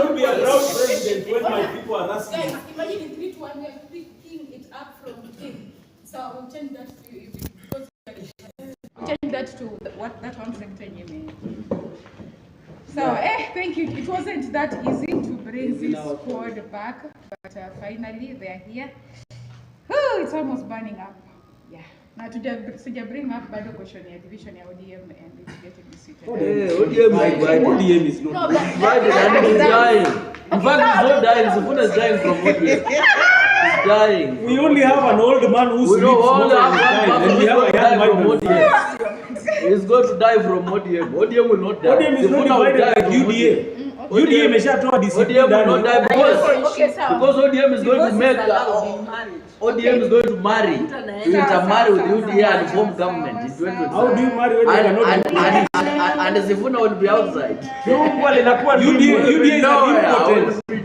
not be a proud president when my people are asking. Guys, imagine in 3 to 1 we are picking it up from him. So I will change that to you because change that to what that one sector you mean. So thank you. It wasn't that easy to bring this squad back, but finally they are here. Oh, it's almost burning up. Yeah. Now to bring up bado question ya division ya ODM and it's getting seated. ODM is not divided and it's dying. In fact, it's not dying. Sifuna is dying from ODM. It's dying. We only have an old man who sleeps more than and we have a young man from ODM. He's going to die from ODM. ODM will not die. ODM is not divided like UDA. UDA imeshatoa discipline. ODM will not die because ODM is going to make ODM is going to marry. You intermarry with UDA and form government in 2020. How do you marry when you cannot? And Sifuna will be outside. UDA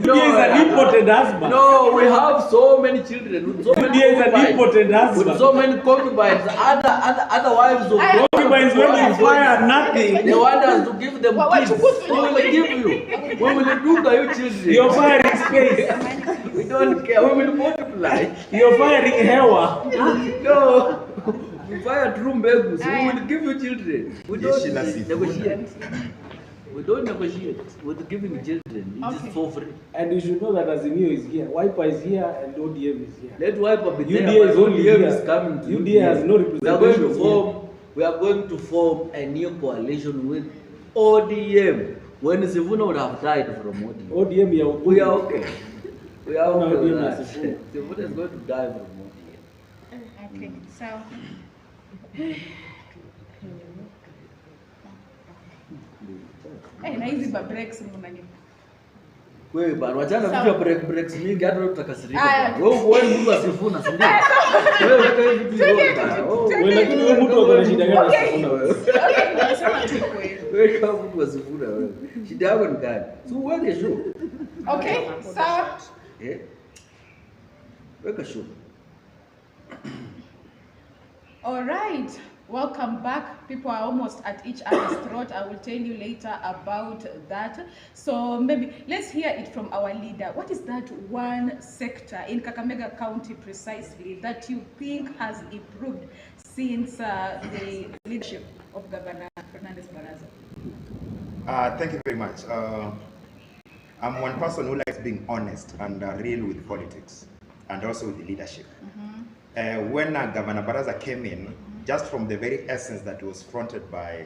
is an important husband. No, we have so many children. With so many UDA is an important husband. With so many concubines, other wives of concubines when you fire nothing. They want us to give them kids. We will give you. We will do by your children. You're firing space. We don't care. We will multiply. You're firing hewa. No. We fire true beggars. We will give you children. We don't negotiate. We don't negotiate with giving children. It is for free. And you should know that Azimio is here. Wiper is here and ODM is here. Let Wiper be there. UDA is only here. Is coming to UDA has no representation. We are going to form a new coalition with ODM. When Sifuna would have died from ODM. ODM, we are okay. We are okay. Sifuna is going to die from ODM. Okay, so. Na hizi ba breaks mnani. Wewe bana wachana vitu breaks mingi hata utakasirika. Wewe mtu asifuna, si ndio? Wewe weka hivi vitu yote. Wewe lakini wewe mtu akona shida gani asifuna wewe? Okay, nasema tu kweli. Wewe kama mtu asifuna wewe. Shida yako ni gani? So uweke show. Okay, sawa. Weka show. All right. Welcome back. People are almost at each other's throat. I will tell you later about that. So maybe let's hear it from our leader. What is that one sector in Kakamega County precisely that you think has improved since the leadership of Governor Fernandez Baraza? Thank you very much. I'm one person who likes being honest and real with politics and also with the leadership. When Governor Baraza came in, just from the very essence that was fronted by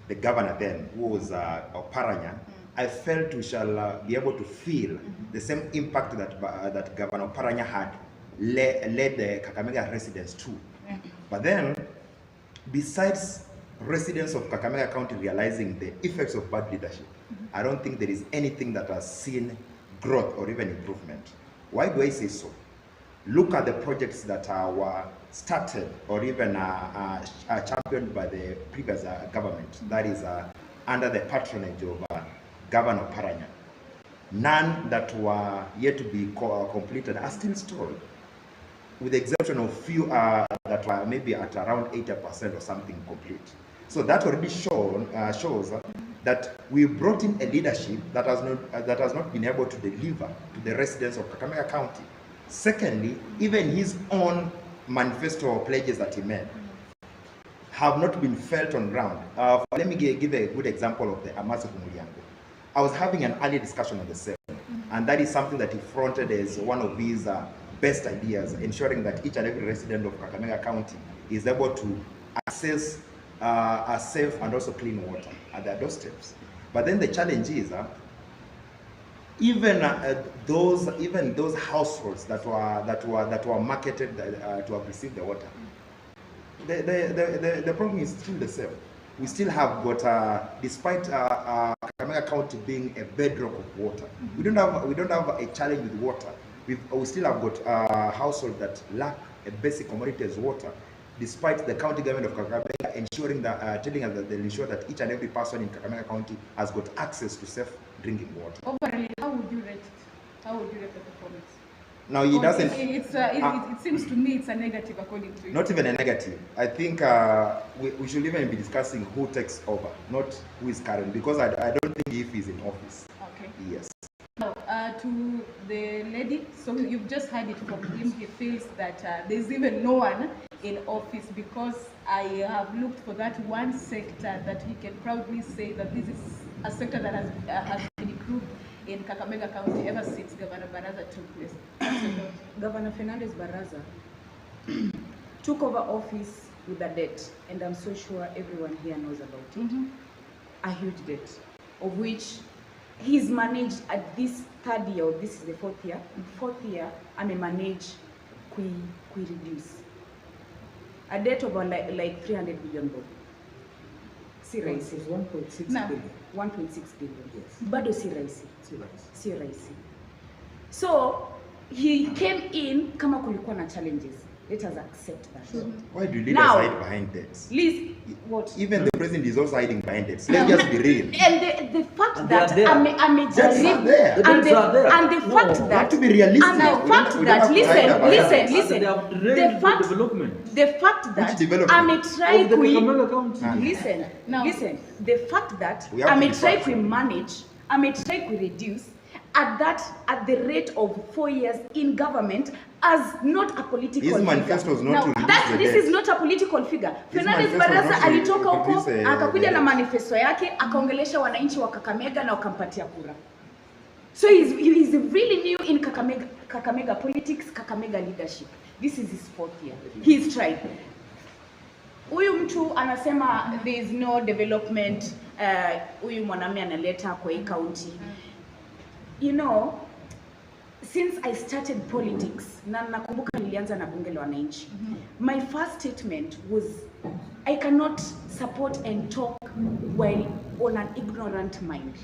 the governor then, who was Oparanya, I felt we shall be able to feel the same impact that Governor Oparanya had led the Kakamega residents to. But then, besides residents of Kakamega County realizing the effects of bad leadership, I don't think there is anything that has seen growth or even improvement. Why do I say so? Look at the projects that were started or even championed by the previous government, that is under the patronage of Governor Paranya. None that were yet to be completed are still stalled, with the exception of few that were maybe at around 80% or something complete. So that already shows that we brought in a leadership that has not been able to deliver to the residents of Kakamega County. Secondly, even his own manifesto or pledges that he made have not been felt on ground. Let me give a good example of the Amasi Kumulyango. I was having an early discussion on the same, and that is something that he fronted as one of his best ideas, ensuring that each and every resident of Kakamega County is able to access a safe and also clean water at their doorsteps. But then the challenge is even those households that were marketed to have received the water, the problem is still the same. We still have got, despite Kakamega County being a bedrock of water, we don't have a challenge with water. We still have got households that lack a basic commodity as water, despite the county government of Kakamega ensuring that, telling us that they'll ensure that each and every person in Kakamega County has got access to safe drinking water. Overall, how would you rate it? How would you rate the performance? Now he doesn't. It seems to me it's a negative according to you. Not even a negative. I think we should even be discussing who takes over, not who is current, because I don't think if he's in office. Okay. Yes. Now, to the lady, so you've just heard it from him. He feels that there's even no one in office, because I have looked for that one sector that he can proudly say that this is a sector that has been improved in Kakamega County ever since Governor Baraza took place. Governor Fernandez Baraza took over office with a debt, and I'm so sure everyone here knows about it. A huge debt, of which he's managed at this third year, or this is the fourth year, I may manage reduce a debt of like 300 billion bob. Si raisi. 1.6 No. billion. 1.6 billion. Yes. Bado si raisi. Si raisi. So he came in kama kulikuwa na challenges. Let us accept that. So, why do leaders Now, hide behind debts? Liz, what? Even the president is also hiding behind debts. Let's just be real. And the fact And that they are there. Debts are there. and debts are there. the fact We that have to be realistic. and the We fact don't that have to hide about that. listen, They have the drained fact development. the fact that Which development? I may try Of the Kakamega County. Ah. listen, Now- listen, the fact that We have I to may be try factual. to manage, I may try to reduce at the rate of 4 years in government as not a political His manifesto figure. was not Now, to reduce that the this debt. is not a political figure. His Fernandez manifesto was Baraza not to alitoka huko reduce, akakuja the na debt. manifesto yake akaongelesha wananchi wa Kakamega na wakampatia kura. So he's really new in Kakamega politics, Kakamega leadership. This is his fourth year. He's tried. Huyu mtu anasema there is no development, huyu mwanaume analeta kwa hii county. You know, since I started politics, na nakumbuka nilianza na bunge la wananchi. My first statement was I cannot support and talk while on an ignorant mind.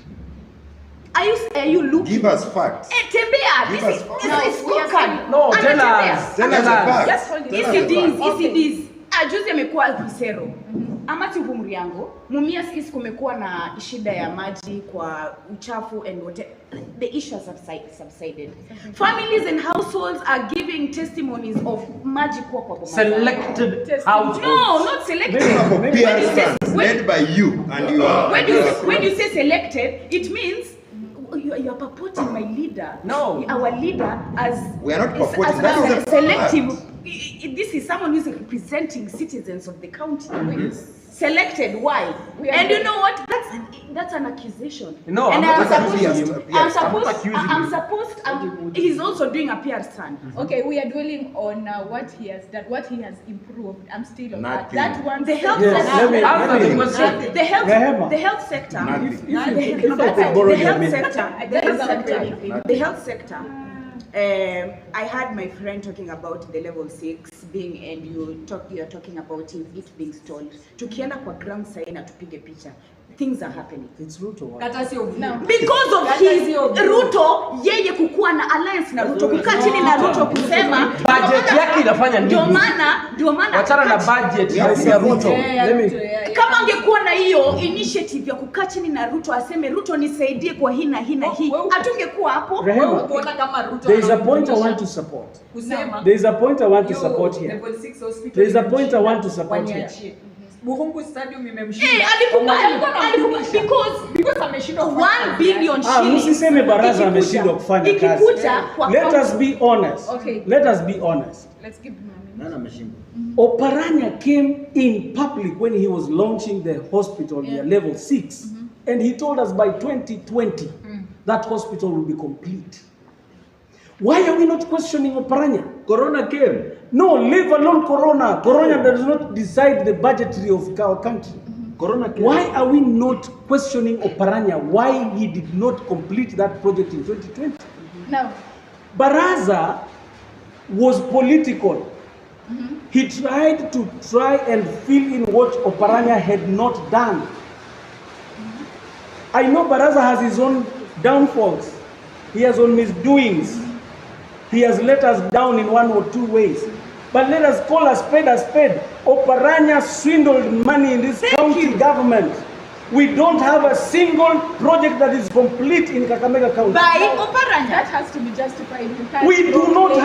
Are you looking? Give us facts. Tembea. Give This us is facts. scorecard. No, tell Anatembea. us. Tell us the facts. Just hold it. Tell us the facts. ECDs. Juzi amekuwa Kisero. Amati Humriango. Mumia skis kumekuwa na shida ya maji kwa uchafu and whatever. The issue has subsided. Families and households are giving testimonies of maji kwa boma. Selected households. No, not selected. For peer stands led by you and you are. When you say selected, it means you are purporting my leader. No. Our leader as We are not purporting. as That is a selective. fact. This is someone who is representing citizens of the county. Selected. Why? And you know what? That's an accusation. No, and I'm I'm not supposed. accusing you. I'm supposed. He's also doing a PR stand. Okay, we are dwelling on what he has done, what he has improved. I'm still on that. Nothing. That one. The health Yes, sector. Answer the question. Rehema. The health sector. Nothing. If I could borrow The your health minute. sector. The health sector. The health sector. I had my friend talking about the level 6 being, and you're talking about it being stalled. Tukienda kwa ground side na tupige picha. Things are happening. It's Ruto. No. Because of his Ruto, yeye kukuwa na alliance na Ruto, kukaa chini na Ruto kusema Budget yake inafanya nini? Ndio maana Wachana na budget ya Ruto. kama angekuwa na hiyo initiative ya kukaa chini na Ruto aseme Ruto nisaidie kwa hii na hii na hii, hatungekuwa hapo. Rehema, there is a point I want to support. There is a point I want to support here. There is a point I want to support here. Buhungu Stadium imemshinda. Alikuwa because ameshindwa 1 billion shillings. Msiseme Baraza ameshindwa kufanya kazi. Let us be honest. Okay. Let us be honest. Let's give him a minute. Nani ameshindwa? Oparanya came in public when he was launching the hospital near level 6, and he told us by 2020 that hospital will be complete. Why are we not questioning Oparanya? Corona came. No, leave alone Corona. Corona does not decide the budgetary of our country. Corona came. Why are we not questioning Oparanya why he did not complete that project in 2020? Now, Baraza was political. He tried to and fill in what Oparanya had not done. I know Baraza has his own downfalls. He has own misdoings. He has let us down in one or two ways. But let us call a spade a spade. Oparanya swindled money in this county government. We don't have a single project that is complete in Kakamega County. By Oparanya. that has to be justified. You can't We do not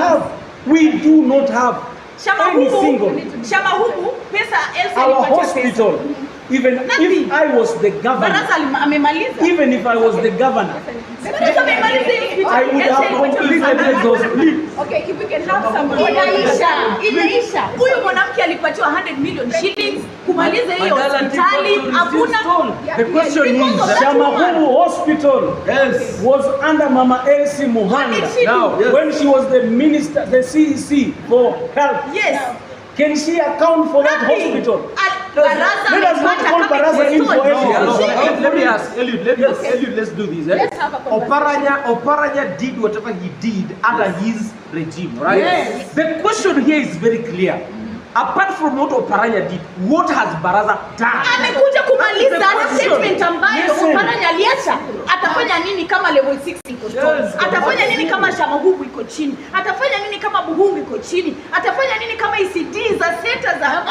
have any single. Shamahubu pesa elfu Our alipatia hospital, even Nothing. if I was the governor, Baraza amemaliza. even if I was the governor, Baraza amemaliza hiyo I would have completed those please. Okay, if we can have some Inaisha. Huyu mwanamke alipatiwa 100 million shillings kumaliza hiyo hospitali. Hakuna. The question is, Shamahumu Hospital was under Mama Elsie Muhanda when she was the minister, the CEC for health. Yes. Can she account for that hospital? Let us not call Baraza in for everything. Let me ask Eliud, let's do this. Let's have a conversation. Oparanya did whatever he did under his regime, right? Yes. The question here is very clear. Apart from what Oparanya did, what has Baraza done? Amekuja kumaliza statement ambayo Oparanya aliacha. Atafanya nini kama level 6 iko strong? Atafanya nini kama Shamahubu iko chini? Atafanya nini kama Buhungu iko chini? Atafanya nini kama ECD za center za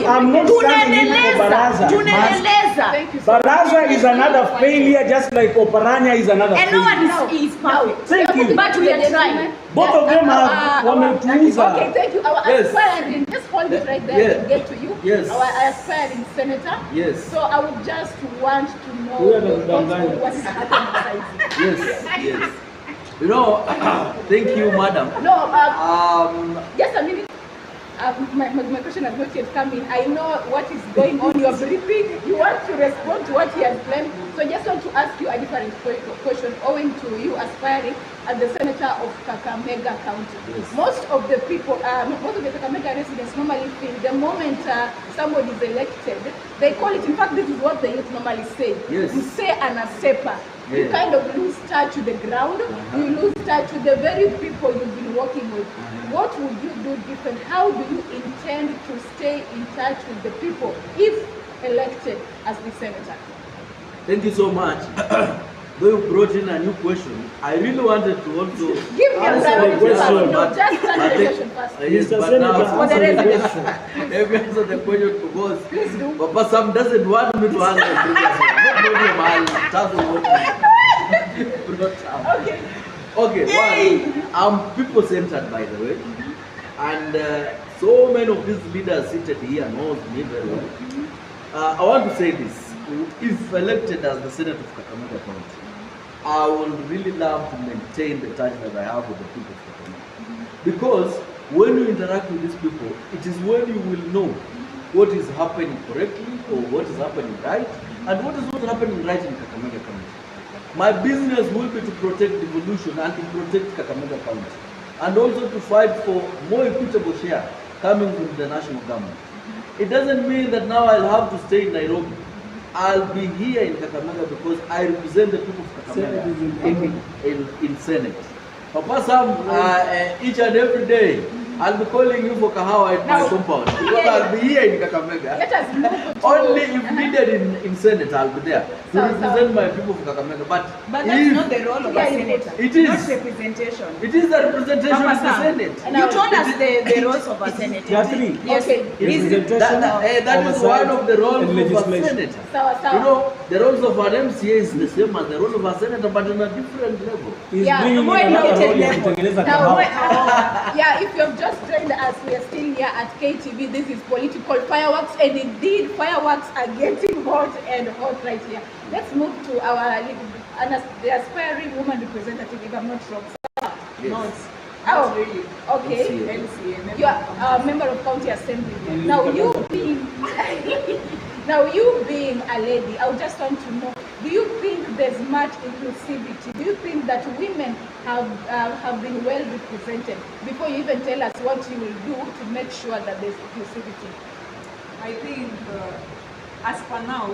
I'm not standing in for Baraza. Tunaendeleza. Baraza is another failure, just like Oparanya is another And no failure. one is perfect. Thank you. But we are trying. Both of them have wametuuza. Okay, thank you. Our aspiring, just hold it right there and get to you. Yes. Our aspiring senator. Yes. So I would just want to know what is happening. Yes. You know, thank you, madam. No, just a minute. My question has not yet come in. I know what is going on. You are briefing. You want to respond to what he has planned. So I just want to ask you a different question owing to you aspiring as the senator of Kakamega County. Yes. Most of the people, most of the Kakamega residents normally feel the moment somebody is elected, they call it, in fact, this is what the youth normally say. Yes. You say an asepa. You Yeah. kind of lose touch with the ground. You lose touch with the very people you've been working with. What would you do different? How do you intend to stay in touch with the people if elected as the senator? Thank you so much. Though you brought in a new question, I really wanted to also Give me a answer the question. No, just answer the question first. Yes, Mr. but Senator, now For the residents. let me answer the question because Please do. Papa Sam doesn't want me to answer the question. No problem, I'll tell you what you brought up. Okay. Okay, one, I'm people-centered, by the way, and so many of these leaders seated here knows me very well. I want to say this: if elected as the Senate of Kakamega County, I will really love to maintain the touch that I have with the people of Kakamega, because when you interact with these people, it is when you will know what is happening correctly or what is happening right, and what is not happening right in Kakamega County. My business will be to protect devolution and to protect Kakamega County, and also to fight for more equitable share coming from the national government. It doesn't mean that now I'll have to stay in Nairobi. I'll be here in Kakamega because I represent the people of Kakamega in Senate. Papa Sam, each and every day, I'll be calling you for kahawa at my compound because I'll be here in Kakamega. Let us move to Only if needed in Senate, I'll be there to represent my people of Kakamega. But But if that's not the role of a senator. It is. Not representation. It is the representation Papa of the Sam, Senate. And You I'll- told us the roles of a senator. There are three. Yes. Okay. Representation, That is oversight, one of the roles and of a legislation. senator. Sawa. You know, the roles of an MCA is the same as the role of a senator, but on a different level. He's Yeah, bringing in more another elevated role ya level. kutengeneza Now, kahawa. yeah, if you have just joined us, we are still here at KTV. This is political fireworks, and indeed, fireworks are getting hot and hot right here. Let's move to our the aspiring woman representative, if I'm not wrong. Yes. Oh, really. okay. LCA. You are a member of county assembly. Now you being a lady, I would just want to know: do you think there's much inclusivity? Do you think that women have been well represented? Before you even tell us what you will do to make sure that there's inclusivity. I think as per now,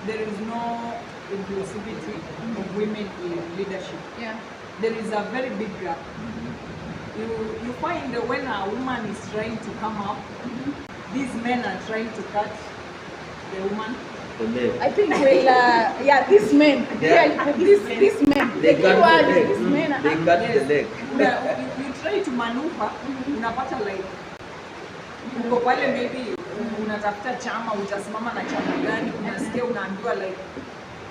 there is no inclusivity of women in leadership. Yeah. There is a very big gap. You find that when a woman is trying to come up, these men are trying to cut the woman. I think we'll these men, Yeah. these men, the They key got word the is leg. these men. They got the leg. You try to maneuver, unapata like uko pale, maybe unatafuta chama, utasimama na chama gani, unasikia unaambiwa like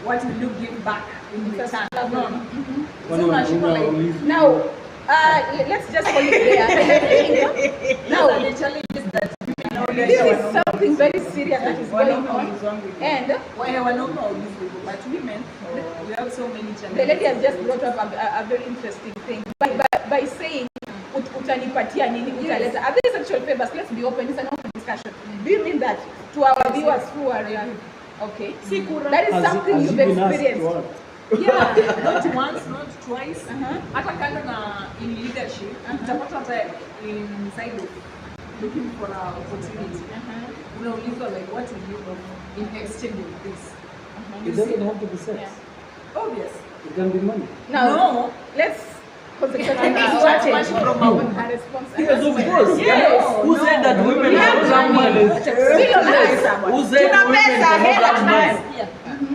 what will you give back in return? No. So unashindwa like Now, let's just hold it there. Now, the challenges that women this is something something very serious that is going on. And Why I don't know these people, but women, we have so many challenges. the lady has just brought up a very interesting thing by saying utanipatia nini utaleta. Are these sexual favors? Let's be open. It's an open discussion. Do you mean that to our viewers who are okay? That is something you've experienced. Yeah, not once, not twice. Hata kando na in leadership, utapata hata inside of looking for an opportunity. Unaulizwa like, what will you do in exchange of this? It doesn't have to be sex. Yeah. Obvious. It can be money. Now, No. let's concentrate on Extract money from our her response. Yes, of course. Yes. Who said that women cannot have money? Who said women cannot have money?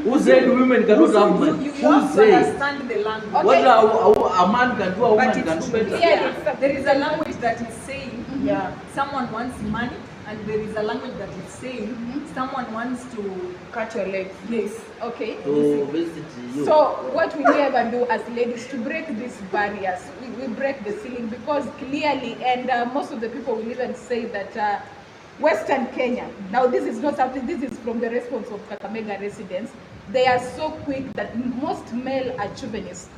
Who said women cannot have money? You Who have to said? understand the language. What a man can do, a woman But can it's do true. better. Yeah, there is a language that is saying someone wants money, and there is a language that is saying someone wants to Cut your legs. yes. Okay. To visit you. So what we ever do as ladies to break these barriers, we break the ceiling, because clearly, and most of the people will even say that Western Kenya, now this is not something, this is from the response of Kakamega residents, they are so quick that most male are chauvinists,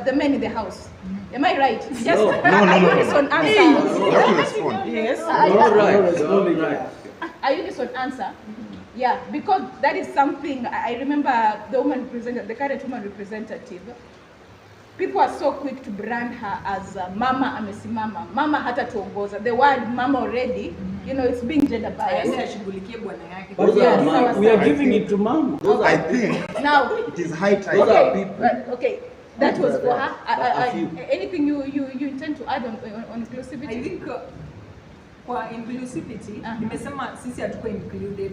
the men in the house. Am I right? Just No. a unison answer. You have to respond. Yes. You're right. You're right. A unison answer. Yeah, because that is something I remember the current woman representative. People are so quick to brand her as mama amesimama, mama hata tuongoza. The word mama already, you know, it's being gender biased. Aende ashughulikie bwana yake. But Those we are are giving it to mom. I think Now, it is high time. Those are okay, people. okay, that was for her. A few. Anything you intend to add on inclusivity? I think kwa inclusivity nimesema sisi hatuko included.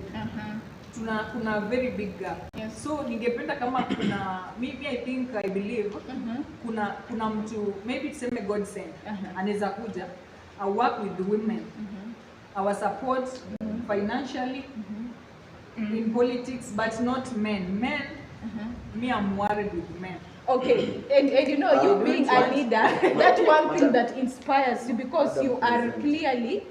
Kuna very big gap. Yes. So ningependa kama kuna maybe I believe kuna mtu maybe tuseme God sent anaweza kuja I work with the women. Our support financially in politics, but not men. Me, I'm worried with men. Okay, and you know, you being a leader, that's one thing that inspires you, because you are clearly,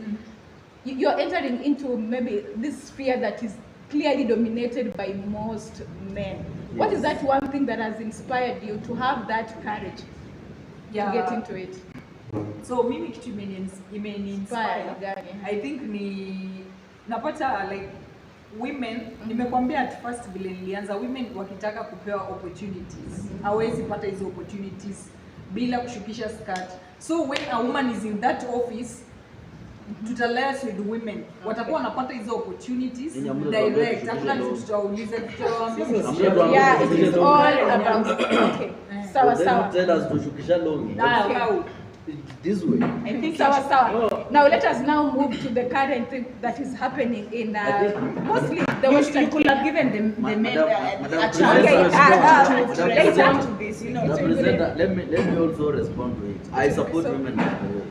you're entering into maybe this sphere that is clearly dominated by most men. What is that one thing that has inspired you to have that courage to get into it? So mimi kitu imeni-inspire. I think ni napata like women, nimekwambia at first vile nilianza, women wakitaka kupewa opportunities hawezi pata hizo opportunities bila kushukisha skirt. So when a woman is in that office, tutaliaise with women, watakuwa wanapata hizo opportunities direct. Hakuna tutauliza tutawaambia. Yeah, it is all about okay. Sawa sawa. Tell us to shukisha longi. This way. I think sawa. Now let us now move to the current thing that is happening in mostly the Western. You could have given the men Madam a chance to respond to this, you know. Representative, let me also respond to it. I support women.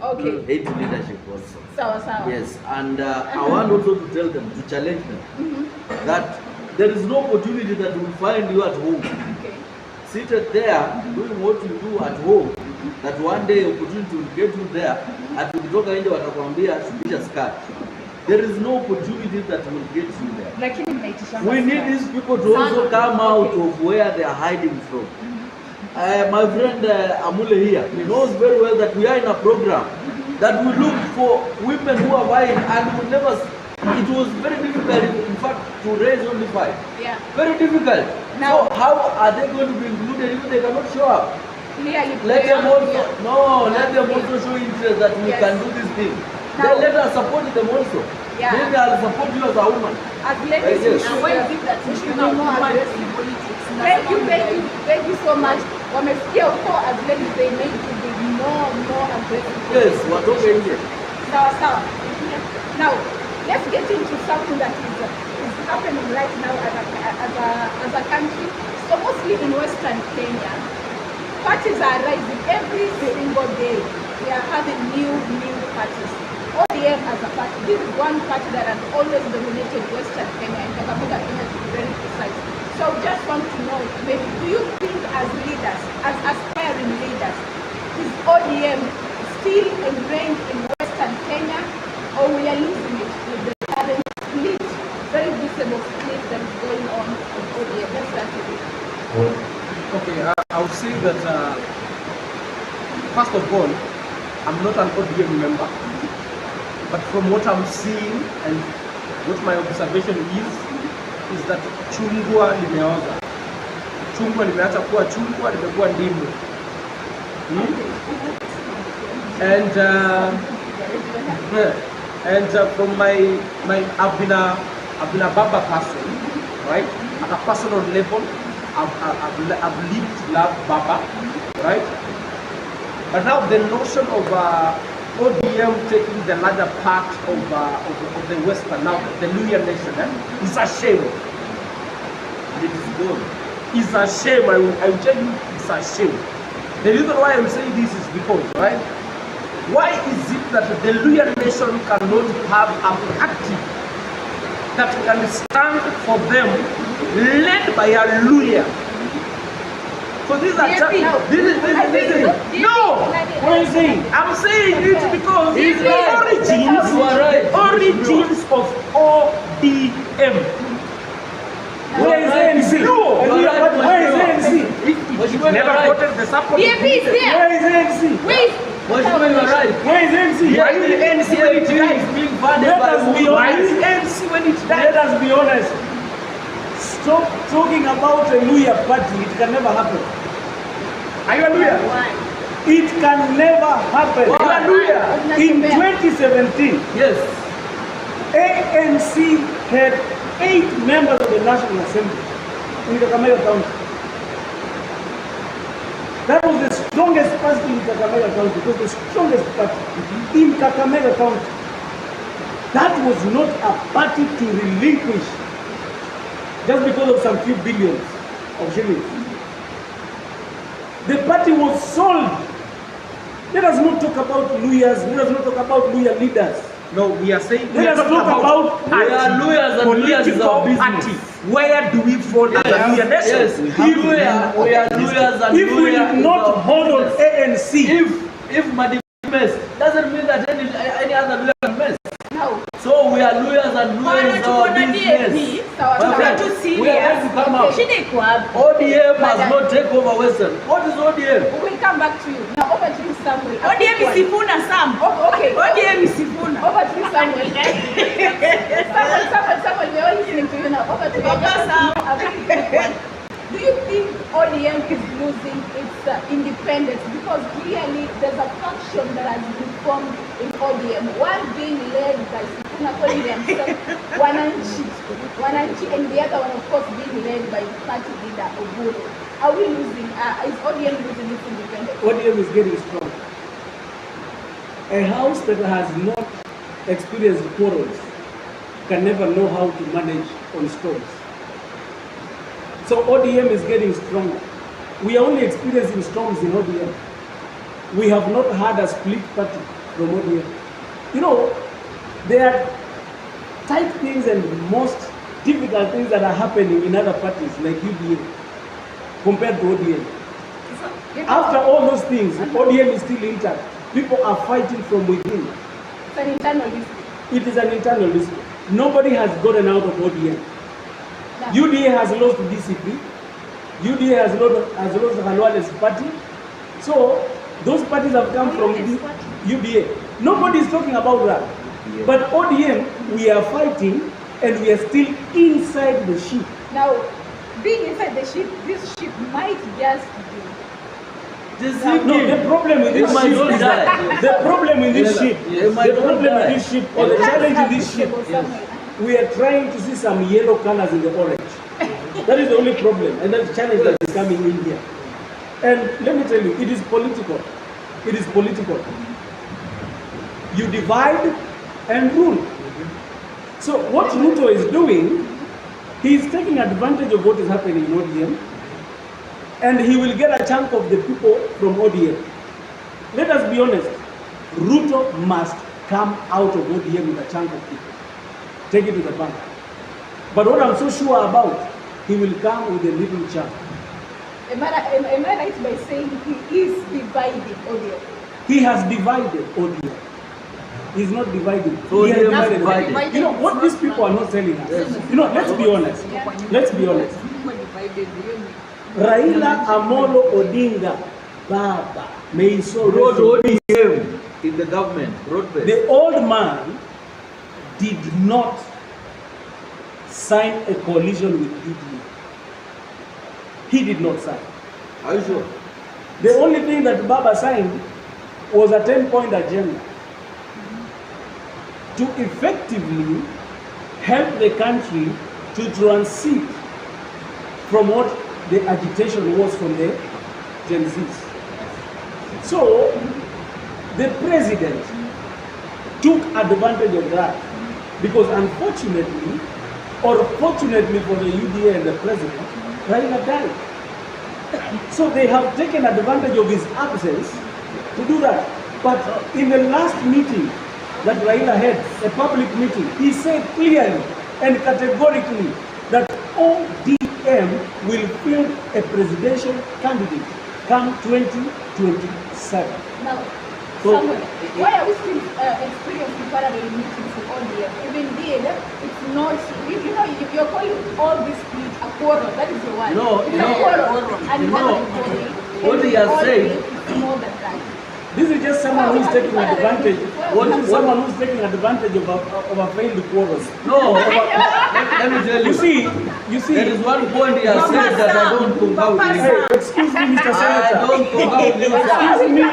Okay. Hate leadership also. Sawa. Yes, and I want also to tell them, to challenge them, that there is no opportunity that will find you at home. Okay. Seated there, doing what you do at home, that one day opportunity will get you there, and ukitoka nje watakwambia shukisha skirt. There is no opportunity that will get you there. We need these people to also come out of where they are hiding from. My friend Amule here, he knows very well that we are in a program that we look for women who are vying, and we never. It was very difficult, in fact, to raise only 5. Yeah. Very difficult. Now, so how are they going to be included if they cannot show up? Clearly, Let them also let them also show interest that we can do this thing. Now, then let us support them also. Yeah. Maybe I'll support you as a woman. as ladies, Yes. and why is it that we should be more aggressive in politics? Thank you so much. Wamesikia huko, as ladies they need to be more aggressive. Yes, watoke nje. Sawa. Now, let's get into something that is happening right now as a country. So mostly in Western Kenya, parties are rising every single day. We are having new parties. ODM as a party, this is one party that has always dominated Western Kenya, and Kakamega Kenya to be very precise. So I just want to know, maybe, do you think as leaders, as aspiring leaders, is ODM still ingrained in Western Kenya, or we are losing it with the current split I would say that first of all, I'm not an ODM member, but from what I'm seeing and what my observation is that chungwa limeoza. Chungwa limeacha kuwa chungwa, limekuwa ndimu. And from my I've been a Baba person, right? At a personal level, I've lived love Baba, right? But now the notion of ODM taking the larger part of the Western, now the Luya nation, is a shame. It is gone. It's a shame. I will tell you, it's a shame. The reason why I'm saying this is because, right? Why is it that the Luya nation cannot have a party that can stand for them, led by a Luya? So these are no. What are you saying? I'm saying it because the origins of ODM. Where is ANC? No. Where is ANC? Never voted the support. Where is ANC? Wait. You are right. Where is ANC? Why is ANC when it dies being funded by who? Why is ANC when it dies? Let us be honest. Stop talking about a Luya party. It can never happen. Are you a Luya? Why? It can never happen. Why? Luya. In 2017, Yes. ANC had 8 members of the National Assembly in Kakamega County. That was the strongest party in Kakamega County. It was the strongest party in Kakamega County. That was not a party to relinquish just because of some few billions of shillings. The party was sold. Let us not talk about Luyas. Let us not talk about Luya leaders. No, we are saying let us talk about political party. Where do we fall as a Luya nation? Yes, we are Luyas and if we did not hold on ANC, if Madi mess doesn't mean that any other Luya can mess. No. So we are Luyas and Luyas our business. We are going to come out. ODM must not take over Western. What is ODM? We will come back to you. Now over to you, Samuel. ODM is Sifuna, Sam. Okay. ODM is Sifuna. Over to you, Samuel. Samuel, we are all listening to you now. Over to you. Do you think ODM is losing its independence? Because clearly there's a faction that has been formed in ODM. One being led by Sifuna calling themselves Wananchi, and the other one, of course, being led by party leader Oburu. Are we losing? Is ODM losing its independence? ODM is getting strong. A house that has not experienced quarrels can never know how to manage on storms. So ODM is getting stronger. We are only experiencing storms in ODM. We have not had a split party from ODM. You know, there are tight things and most difficult things that are happening in other parties like UDA compared to ODM. After all those things, ODM is still intact. People are fighting from within. It's an internal dispute. It is an internal dispute. Nobody has gotten out of ODM. UDA has lost DCP. UDA has lost Halwale's party. So those parties have come from UDA. Nobody is talking about that. Yeah. But ODM, we are fighting and we are still inside the ship. Now, being inside the ship, this ship might just be. The problem with this ship is that the problem with this ship, or the challenge in this ship, we are trying to see some yellow colors in the orange. That is the only problem, and that's the challenge that is coming in here. And let me tell you, it is political. It is political. You divide and rule. So what Ruto is doing, he is taking advantage of what is happening in ODM, and he will get a chunk of the people from ODM. Let us be honest, Ruto must come out of ODM with a chunk of people. Take it to the bank. But what I'm so sure about, he will come with a little chunk. Am I right by saying he is dividing ODM? He has divided ODM. He's not dividing. So he has divided. You know what these people are not telling us? You know, let's be honest. Let's be honest. Raila Amolo Odinga, Baba, may he so Wrote rest in peace. ODM in the government. Wrote this. The old man did not sign a coalition with UDA. He did not sign. Are you sure? The only thing that Baba signed was a 10-point agenda to effectively help the country to transit from what the agitation was from the Gen Zs. So, the president took advantage of that because unfortunately, or fortunately for the UDA and the president, Raila died. So they have taken advantage of his absence to do that. But in the last meeting that Raila had, a public meeting, he said clearly and categorically that ODM will field a presidential candidate come 2027. Now, So- Samuel, why are we still experiencing parallel meetings with ODM? Even there, it's not, you're calling all this split a quarrel. That is the one. No, it's no, a quarrel. And no. what he has said- is more than that. This is just someone who's taking advantage. What- This is someone who's taking advantage of a failed quarrel. No, let me tell you. You see, There is one point he has said that I don't concur with hey, you. excuse me, Mr. I Senator. don't concur with you. Excuse me.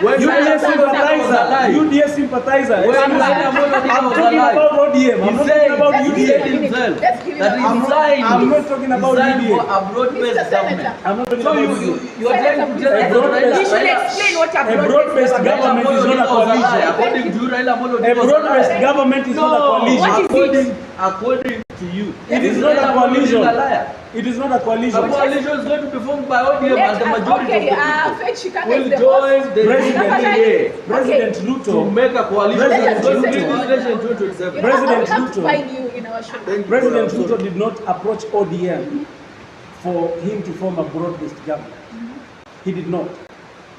When UDA Raila Amolo Odinga was sympathizer. alive, UDA sympathizer. when Excuse me. Raila Amolo Odinga I'm was talking alive, about ODM. I'm he not said, talking about he UDA. said himself Let's give it that a- he I'm not- signed. I'm not talking about he signed UDA. for a broad-based Mr. government. Senator. I'm not talking So about you UDA. are trying to tell A us that broad-based- You Raila should explain what a A broad-based government is not a coalition. according to you, Raila Amolo A Odinga was broad-based alive. government is not a coalition. What is it? According to you, It is not a Raila Amolo coalition. Odinga a liar? It is not a A coalition. coalition is going to be formed by ODM and the majority Okay, of the people Faith Shikanga will is the join host. the President- UDA President to Ruto. make a coalition. President It's going to be Ruto. this election in 2027. President I have to Ruto. find you in our show. Thank you. President I'm sorry. Ruto did not approach ODM for him to form a broad-based government. He did not.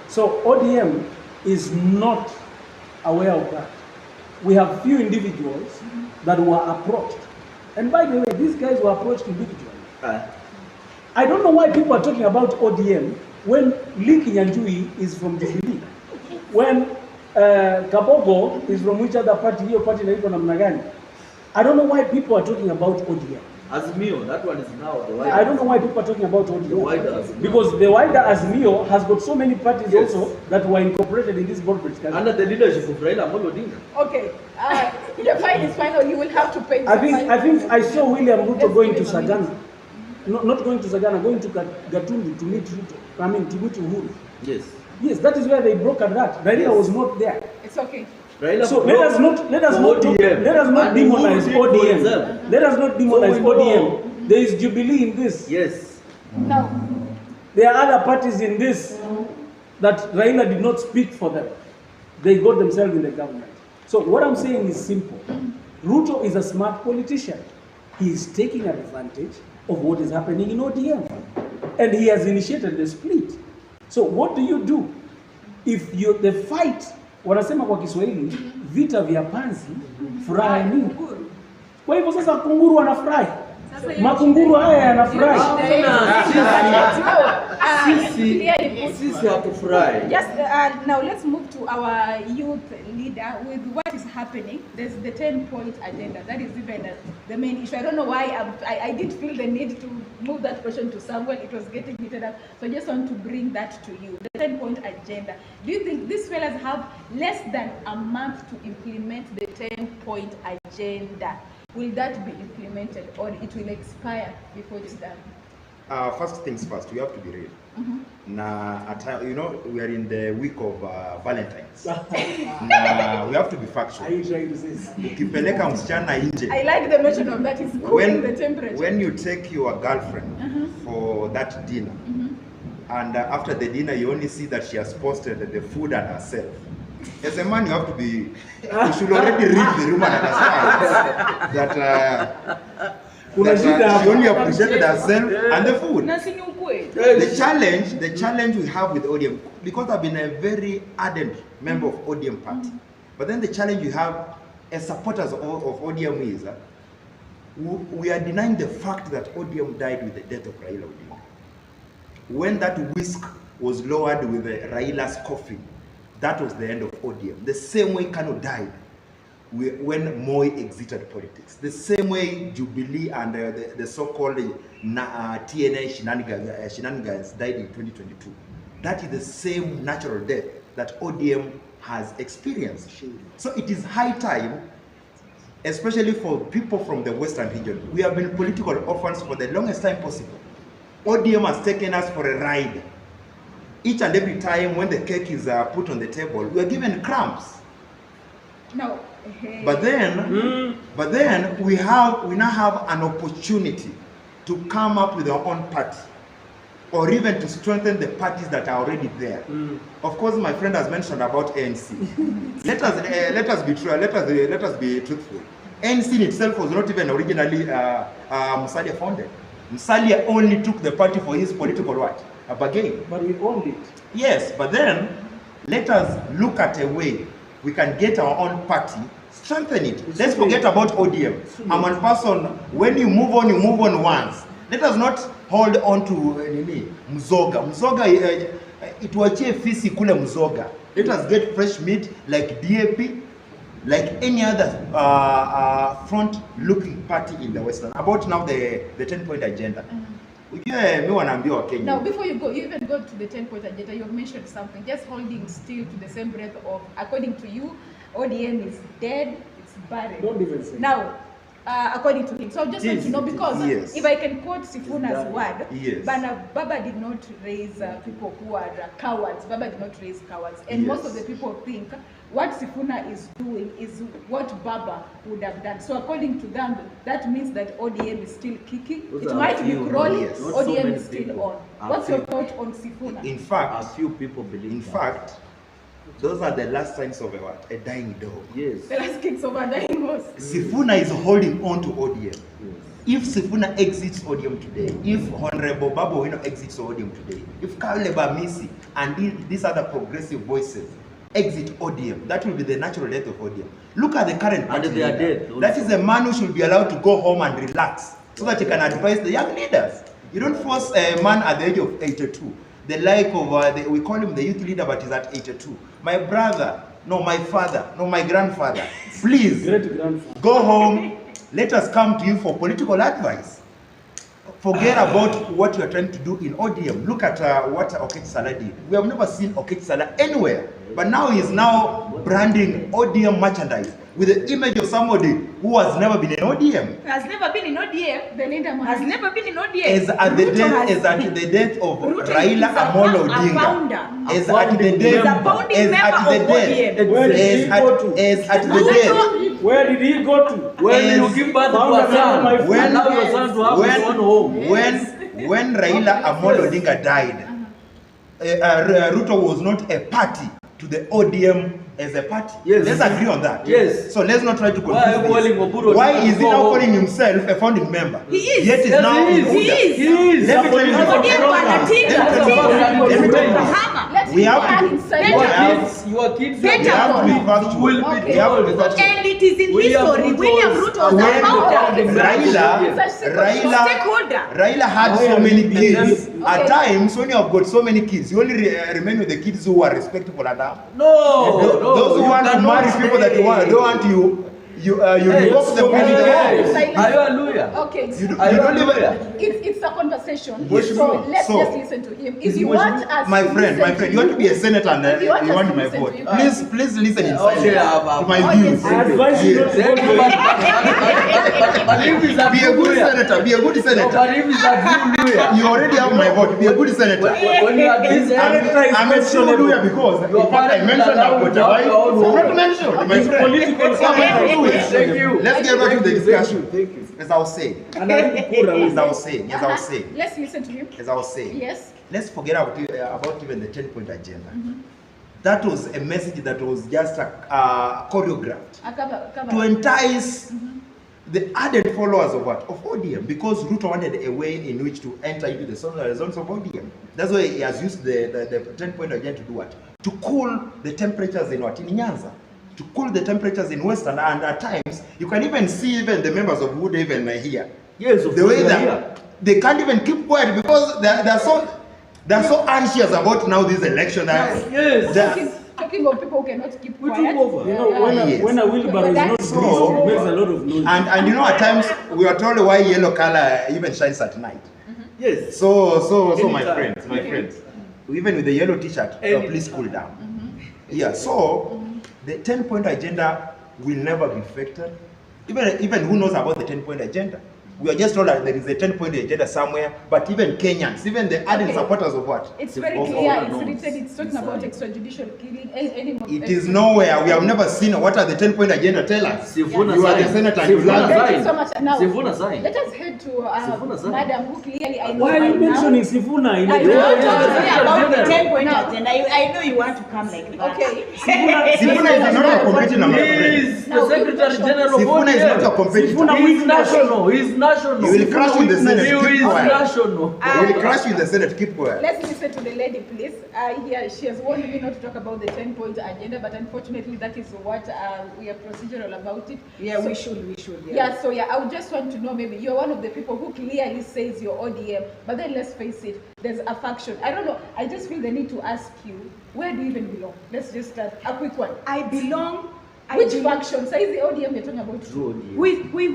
So ODM is not aware of that. We have few individuals that were approached. And by the way, these guys were approached individually. I don't know why people are talking about ODM when Lee Kinyanjui is from Jubilee. When Kabogo is from which other party? Hiyo party inaitwa namna gani? I don't know why people are talking about ODM. Azimio, that one is now the I don't know why people are talking about The ODM. wider Azimio. Because the wider Azimio has got so many parties Yes. also that were incorporated in this broad-based Under government. the leadership of Raila Amolo Odinga. Okay, the fine is final. You will have to pay. I think I saw William Ruto going to Sagana. No, not going to Sagana, going to Gatundu to meet Ruto. I mean to meet Uhuru. Yes. Yes, that is where they brokered that. Raila was not there. It's okay. Raila So let us not And demonize Uhuru did for ODM. himself. Let us not demonize So we know. ODM. There is Jubilee in this. Yes. Now, There are other parties in this that Raila did not speak for them. They got themselves in the government. So what I'm saying is simple. Ruto is a smart politician. He is taking advantage of what is happening in ODM. And he has initiated the split. So what do you do? If the fight, wanasema kwa Kiswahili, vita vya panzi, furaha nini? Kwa hivyo sasa kunguru wanafurahi. Makunguru haya yanafurahi. Sisi hatufurahi. just now let's move to our youth leader with what is happening. There's the 10-point agenda. That is even the main issue. I don't know why I did feel the need to move that question to Samuel. It was getting heated up. So I just want to bring that to you. The 10-point agenda. Do you think these fellas have less than a month to implement the 10-point agenda? Will that be implemented or it will expire before it's done? First things first, we have to be real. Na we are in the week of Valentine's. Na we have to be factual. Are you trying to say this? Ukipeleka msichana nje, I like the mention of that. It's cooling the temperature. when you take your girlfriend for that dinner, and after the dinner you only see that she has posted the food and herself. As a man, you have to be. You should already read the room and understand that she only appreciated herself and the food. Na si ni ukweli. The challenge we have with ODM, because I've been a very ardent member of ODM party, but then the challenge you have as supporters of ODM is we are denying the fact that ODM died with the death of Raila Odinga. when that whisk was lowered with Raila's coffin, that was the end of ODM. The same way Kanu died when Moi exited politics. The same way Jubilee and the so-called TNA shenanigans died in 2022. That is the same natural death that ODM has experienced. So it is high time, especially for people from the Western region. We have been political orphans for the longest time possible. ODM has taken us for a ride. Each and every time when the cake is put on the table, we are given crumbs. No. But then we now have an opportunity to come up with our own party, or even to strengthen the parties that are already there. Of course, my friend has mentioned about ANC. let us be true. Let us be truthful. ANC in itself was not even originally Musalia founded. Musalia only took the party for his political what? A bargain. But we owned it. Yes, but then let us look at a way we can get our own party, strengthen it. Let's forget about ODM. I'm one person, when you move on once. Let us not hold on to Mzoga. Mzoga, it was a fisi kule Mzoga. Let us get fresh meat like DAP, like any other front-looking party in the Western. About now the 10-point agenda. Now, before you go, you even go to the 10-point agenda, you have mentioned something, just holding still to the same breath of, according to you, ODM is dead, it's buried. Don't even say. Now, according to him. So I just want to know, because if I can quote Sifuna's word, Baba did not raise people who are cowards. Baba did not raise cowards. And most of the people think what Sifuna is doing is what Baba would have done. So according to them, that means that ODM is still kicking. It might be crawling, ODM is still on. What's your thought on Sifuna? In fact, a few people believe in fact, those are the last signs of a dying dog. Yes. The last kicks of a dying horse. Sifuna is holding on to ODM. Yes. If Sifuna exits ODM today, if Honorable Babu Owino exits ODM today, if Kaleba Misi and these other progressive voices exit ODM, that will be the natural death of ODM. Look at the current party they are dead. That is a man who should be allowed to go home and relax so that he can advise the young leaders. You don't force a man at the age of 82. The like of, we call him the youth leader, but he's at 82. My brother, no, my father, no, my grandfather, please go home. Let us come to you for political advice. Forget about what you are trying to do in ODM. Look at what Okech Salah did. We have never seen Okech Salah anywhere. But now he is now branding ODM merchandise with the image of somebody who has never been in ODM. Has never been in ODM. The leader has never been in ODM. As at the death of Raila Amolo Odinga. As at the death. Where did he go to? When you give birth to a son, allow your son to have his own home. When Raila Amolo Odinga died, Ruto was not a party to the ODM as a party. Yes. Let's agree on that. Yes. So let's not try to confuse this. Why is he now calling himself a founding member? He is. Yet yes, now he is. Let me tell you we have to and it is in history. William Ruto was a founder. Raila had so many kids. At times, when you have got so many kids, you only remain with the kids who are respectable and those who want to marry people that don't want you revoke the family. Hallelujah. Okay. You don't even. It's a conversation. Yes. So let's just listen to him. If you want us, my friend, you want to be a senator and you want my vote. Please listen in silence to my views. I advise you not to be a good senator. Be a good senator. You already have my vote. Be a good senator. When you are this I'm a sure because in fact I mentioned about the wife. I'm not mentioned. My friend. Thank you. Let's get back to the discussion. Thank you. As I was saying. Let's listen to him. As I was saying. Yes. Let's forget about even the 10-point agenda. That was a message that was just choreographed to entice the ardent followers of what? Of ODM, because Ruto wanted a way in which to enter into the zones of ODM. That's why he has used the 10-point agenda to do what? To cool the temperatures in what? In Nyanza. To cool the temperatures in Western, and at times you can even see even the members of Wood even here. Yes, the way that they can't even keep quiet because they're so They're so anxious about now this election. Talking of people who cannot keep We quiet. took over. You know, when a wheelbarrow is not greased, it makes a lot of noise. And you know, at times we are told why yellow color even shines at night. Yes. So my Anytime. friends, even with the yellow t-shirt, please cool down. Yeah, so the 10-point agenda will never be affected. Even who knows about the 10-point agenda? We are just told that there is a 10-point agenda somewhere, but even Kenyans, even the ardent supporters of what? It's very clear. It's written. It's talking about extrajudicial killing. It is nowhere. We have never seen what are the 10-point agenda. Tell us. You are the senator. Thank you so much. Now, Sifuna sign. let us head to Madam, who clearly I know. Why are you mentioning Sifuna? I know. About the 10-point agenda. I know you want to come like that. Okay. Sifuna is not a competitor, my friend. He is the Secretary General. Sifuna is not a competitor. He is national. He is national. You will crash in the Senate. He Keep is quiet. national. You will crash in the Senate. Keep quiet. Let's listen to the lady, please. She has warned me not to talk about the 10-point agenda, but unfortunately, that is what we are procedural about it. Yeah, so, we should. Yeah, so I would just want to know, maybe you're one of the people who clearly says you're ODM, but then let's face it, there's a faction. I don't know. I just feel the need to ask you, where do you even belong? Let's just start a quick one. Which faction? So is the ODM you're talking about? True. Who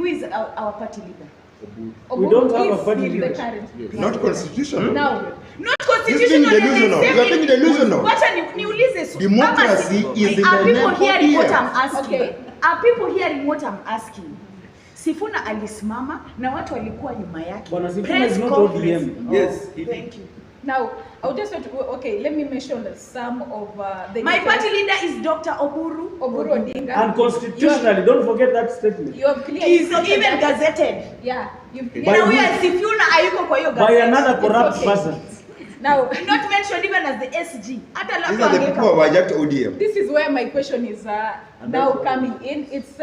is our party leader? We don't have a party leader. The current. Yes. Not constitutional. Now, Not This thing constitutional. delusional. You are being delusional. Niulize. Democracy is in Are the people name hearing of what I'm fear. asking? Okay. Are people hearing what I'm asking? Sifuna alisimama na watu walikuwa nyuma yake. Bwana Sifuna Press is not conference. ODM. Yes, he Thank you. Now, I would just want to, okay, let me mention some of the... My party leader is Dr. Oburu Odinga. And constitutionally, don't forget that statement. You have clearly... He's not even gazetted. Yeah, you've By Na clearly... huyo Sifuna hayuko kwa hiyo By gazette. another corrupt okay. person. Now, Not mentioned even as the SG. Hata These labda are the people who angeka. are hijacked ODM. this is where my question is now coming in. It's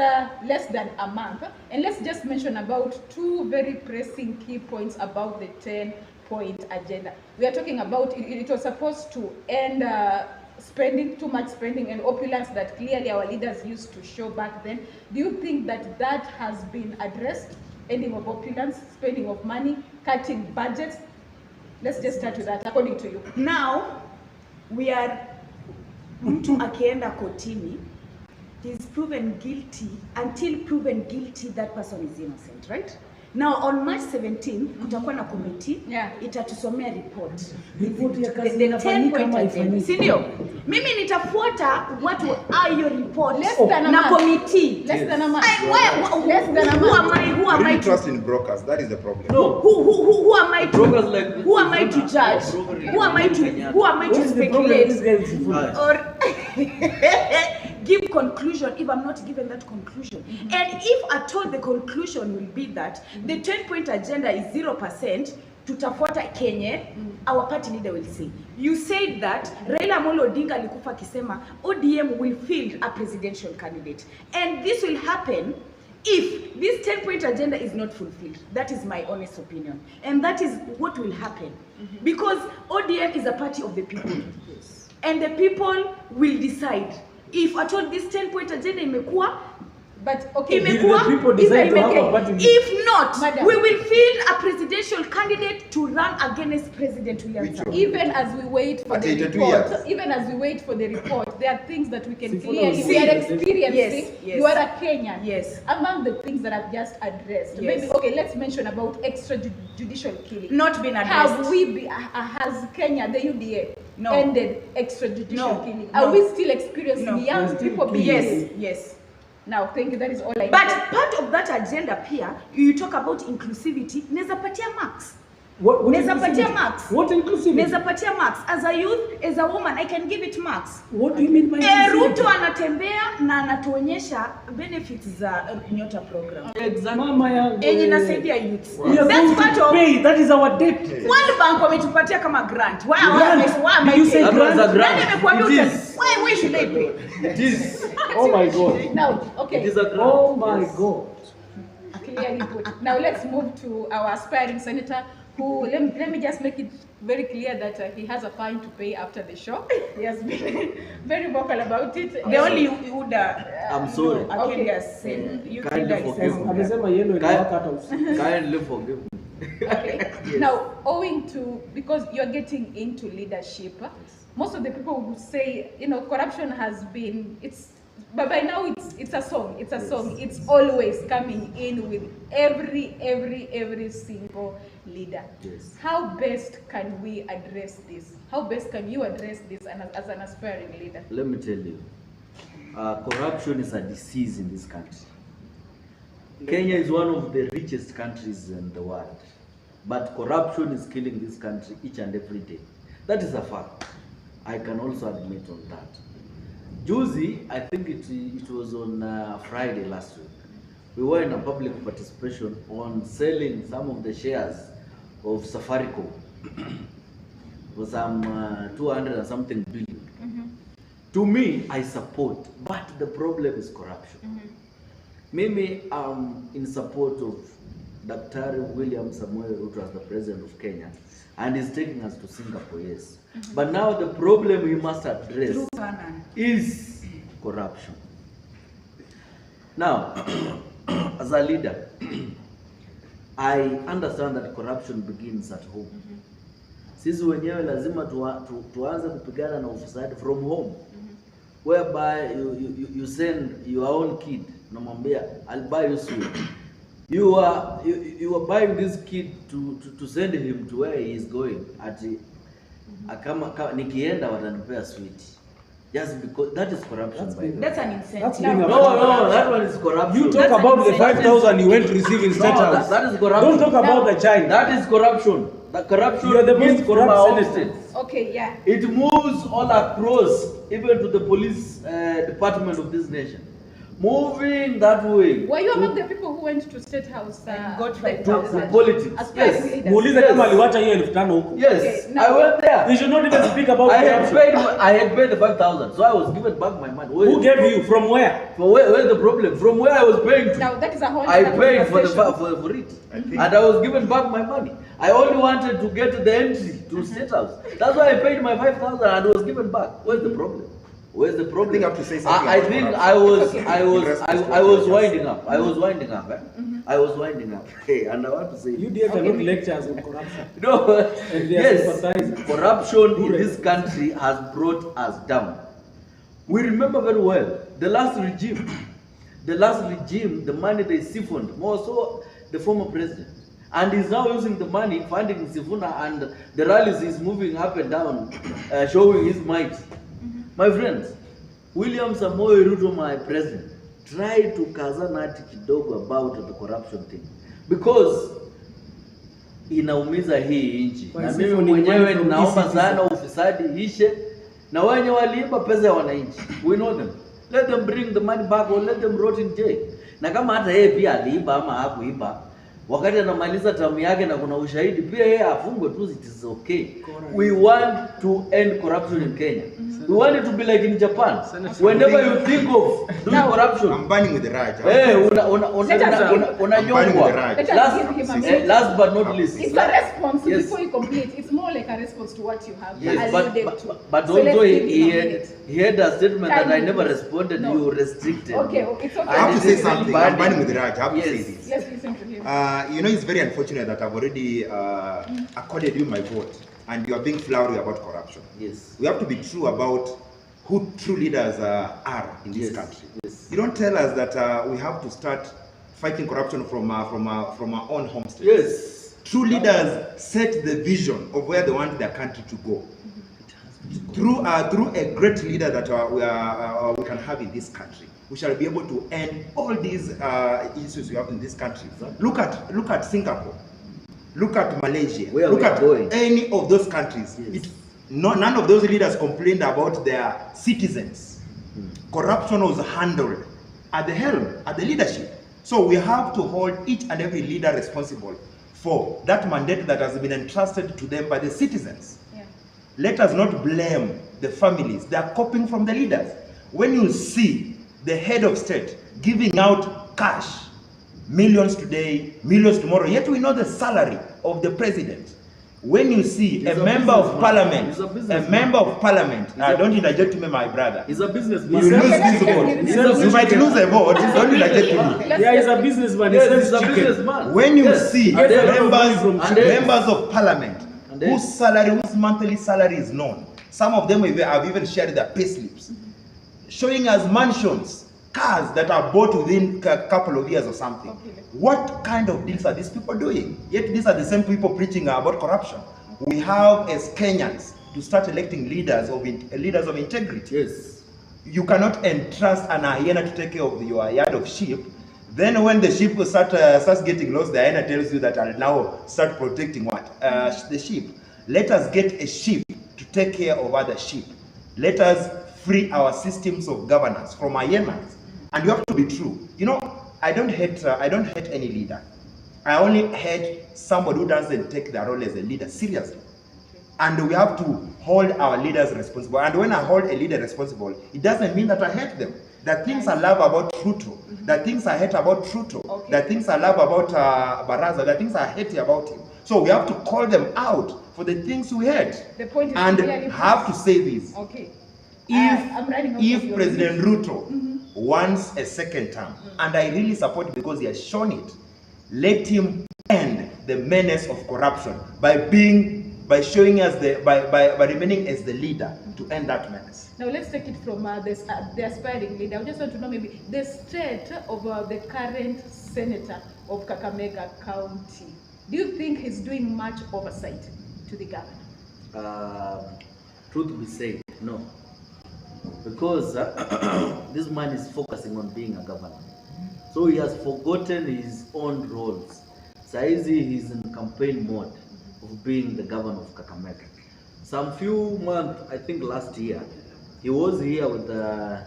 less than a month. And let's just mention about two very pressing key points about the 10-point agenda. We are talking about, it was supposed to end spending, too much spending and opulence that clearly our leaders used to show back then. Do you think that that has been addressed? Ending of opulence, spending of money, cutting budgets? Let's just start with that, according to you. Now we are mtu akienda kotini, he's proven guilty. Until proven guilty, that person is innocent, right? Now on March 17 kutakuwa na committee itatusomea report. Report ya kazi The inafanyika 10-point ama agenda. haifanyiki? Si ndio? Mimi nitafuata watu hiyo report Less than a na month. committee. Less than a month. Less than a month. Who am I Really to trust in brokers. That is the problem. No. who am I to Brokers like this. who am I to judge? Who am I What to is the problem with this speculate? guy with Sifuna? Or give conclusion if I'm not given that conclusion. And if at all the conclusion will be that the 10-point agenda is 0%, tutafuata Kenya, our party leader will say. You said that Raila Amolo Odinga alikufa akisema ODM will field a presidential candidate. And this will happen if this 10-point agenda is not fulfilled. That is my honest opinion. And that is what will happen. Because ODM is a party of the people. And the people will decide. If at all this 10-point agenda imekuwa, But okay, imekuwa, the people decide to have a party leader. if not, Madam. we will field a presidential candidate to run against President William Which Ruto. one? even as we wait for At the 82 report, years. even as we wait for the report, there are things that we can Sifuna clearly, will we are see. experiencing. Yes, yes. You are a Kenyan. Yes. Among the things that I've just addressed, Yes. maybe, okay, let's mention about extrajudicial killing. Not been addressed. Have we be, has Kenya, the UDA, No. ended extrajudicial No. killing? No. Are we still experiencing No. young We're still people being Yes, killed? yes. Now, thank you. That is all I But need. part of that agenda pia, you talk about inclusivity, neza patia marks. What Neza patia inclusivity? marks. What inclusivity? Neza patia marks. As a youth, as a woman, I can give it marks. What do you mean by Ruto inclusivity? anatembea na anatuonyesha benefits za Nyota program. Exactly. Mama yangu. Enye inasaidia youth. We are That's going part to of pay. That is our debt. World Bank wametupatia kama grant. Why Did you say That was a grant? grant. Nani amekwambia It is. why should I pay? It is. Oh my God. Now, okay. It is a grant. Oh my Yes. God. Clearly put. Now let's move to our aspiring senator who, let me just make it very clear that he has a fine to pay after the show. He has been very vocal about it. The only Uda I'm sorry. Akenda said you Kindly think that forgive is me. Amesema yellow inawaka hata usiku. Kindly forgive me. Okay. Yes. Now, owing to, because you're getting into leadership, most of the people would say, corruption has been, but by now it's a song. It's a song. It's always coming in with every single leader. Yes. How best can we address this? How best can you address this as an aspiring leader? Let me tell you, corruption is a disease in this country. Kenya is one of the richest countries in the world, but corruption is killing this country each and every day. That is a fact. I can also admit on that. Juzi, I think it was on Friday last week, we were in a public participation on selling some of the shares of Safaricom for some 200 and something billion. To me, I support, but the problem is corruption. Mimi, I'm in support of Dr. William Samuel Ruto as the president of Kenya, and he's taking us to Singapore, yes. But now the problem we must address is corruption. Now, as a leader, I understand that corruption begins at home. Sisi wenyewe lazima tuanze kupigana na ufisadi from home, whereby you send your own kid, namwambia I'll buy you sweet. You are buying this kid to send him to where he is going. Kama nikienda watanipea sweet. Just because that is corruption. That's an incentive. No, that one is corruption. You talk about the 5,000 you went to receive in State House. That is corruption. Don't talk about the child. That is corruption. The corruption. You are the most is from our own corrupt state. Okay, yeah. It moves all across, even to the police department of this nation. Moving that way. Were you among the people who went to State House and got to 5,000? politics? Aspiring Yes. leaders? Muulize kama aliwacha hiyo 5,000 huko. Yes. Okay, now- I went there. We should not even speak about corruption. I had paid the 5,000, so I was given back my money. Who gave you? From where? Where's the problem? From where I was paying to. Now, that is a whole I other paid for conversation. for it, I think- and I was given back my money. I only wanted to get the entry to State House. That's why I paid my 5,000 and was given back. Where's the problem? Where's the problem? I think I have to say something I about think corruption. I was winding up. I was winding up. I was winding up. Hey, and I want to say You did not lectures on corruption. no. And they are Yes, sympathizing. corruption in this country has brought us down. We remember very well the last regime, the money they siphoned, more so the former president, and he's now using the money funding Sifuna, and the rallies is moving up and down, showing his might. My friends, William Samoei Ruto, my president, try to kazanati kidogo about the corruption thing, because inaumiza hii nchi. Na mimi mwenyewe ninaomba sana ufisadi ishe, na wenye waliiba pesa ya wananchi, we know them. Let them bring the money back or let them rot in jail. Na kama hata yeye pia aliiba ama hakuiba, wakati anamaliza term yake na kuna ushahidi, pia yeye afungwe tu, it is okay. We want to end corruption in Kenya. We want it to be like in Japan. Whenever you think of doing corruption, I'm banning with the Raj. unanyongwa. Last but not least, It's a response Yes. before you complete. It's more like a response to what you have Yes, alluded to. but So also let's give he him a minute. had a statement that I Time never please. responded. No. You restricted. Okay, it's okay. I have to say Yes. something. I'm banning with the Raj. I have to say Yes. this. Let's listen to him. You know, it's very unfortunate that I've already accorded you my vote, and you are being flowery about corruption. Yes. We have to be true about who true leaders are in this Yes. country. Yes. You don't tell us that we have to start fighting corruption from our own homestead. Yes. True leaders set the vision of where they want their country to go. Through a great leader that we can have in this country, we shall be able to end all these issues we have in this country. Look at Singapore, look at Malaysia, Where look we are at going. any of those countries. Yes. None of those leaders complained about their citizens. Corruption was handled at the helm, at the leadership. So we have to hold each and every leader responsible for that mandate that has been entrusted to them by the citizens. Yeah. Let us not blame the families. They are copying from the leaders. When you see the head of state giving out cash, millions today, millions tomorrow, yet we know the salary of the president. When you see a He's a member of businessman. parliament, He's a a businessman. member of parliament, He's a- don't interject to me, my brother. He's a businessman. You lose Okay, this vote. he's a You might lose a vote. Don't interject to me. Let's Yeah, he's just- a businessman. He Yes, sells he's a chicken. businessman. When you Yes. see And then- members, and then- members of parliament And then- whose monthly salary is known, some of them have even shared their pay slips, showing us mansions, cars that are bought within a couple of years or something. Okay. What kind of deals are these people doing? Yet these are the same people preaching about corruption. We have as Kenyans to start electing leaders of integrity. Yes. You cannot entrust an hyena to take care of your yard of sheep. Then when the sheep starts getting lost, the hyena tells you that I'll now start protecting what? The sheep. Let us get a sheep to take care of other sheep. Let us free our systems of governance from hyenas. And you have to be true. You know, I don't hate any leader. I only hate somebody who doesn't take their role as a leader seriously. And we have to hold our leaders responsible. And when I hold a leader responsible, it doesn't mean that I hate them. The things I love about Ruto, the things I hate about Ruto, Okay. the things I love about Baraza, the things I hate about him. So we have to call them out for the things we hate. The point is And clearly have to say this. Okay. I'm If, running out of your President Ruto wants a second term, and I really support it because he has shown it, let him end the menace of corruption by showing us by remaining as the leader to end that menace. Now let's take it from the aspiring leader. I just want to know maybe the state of the current senator of Kakamega County. Do you think he's doing much oversight to the governor? Truth be said, no. Because this man is focusing on being a governor. So he has forgotten his own roles. Saizi he's in campaign mode of being the governor of Kakamega. Some few months, I think last year, he was here with a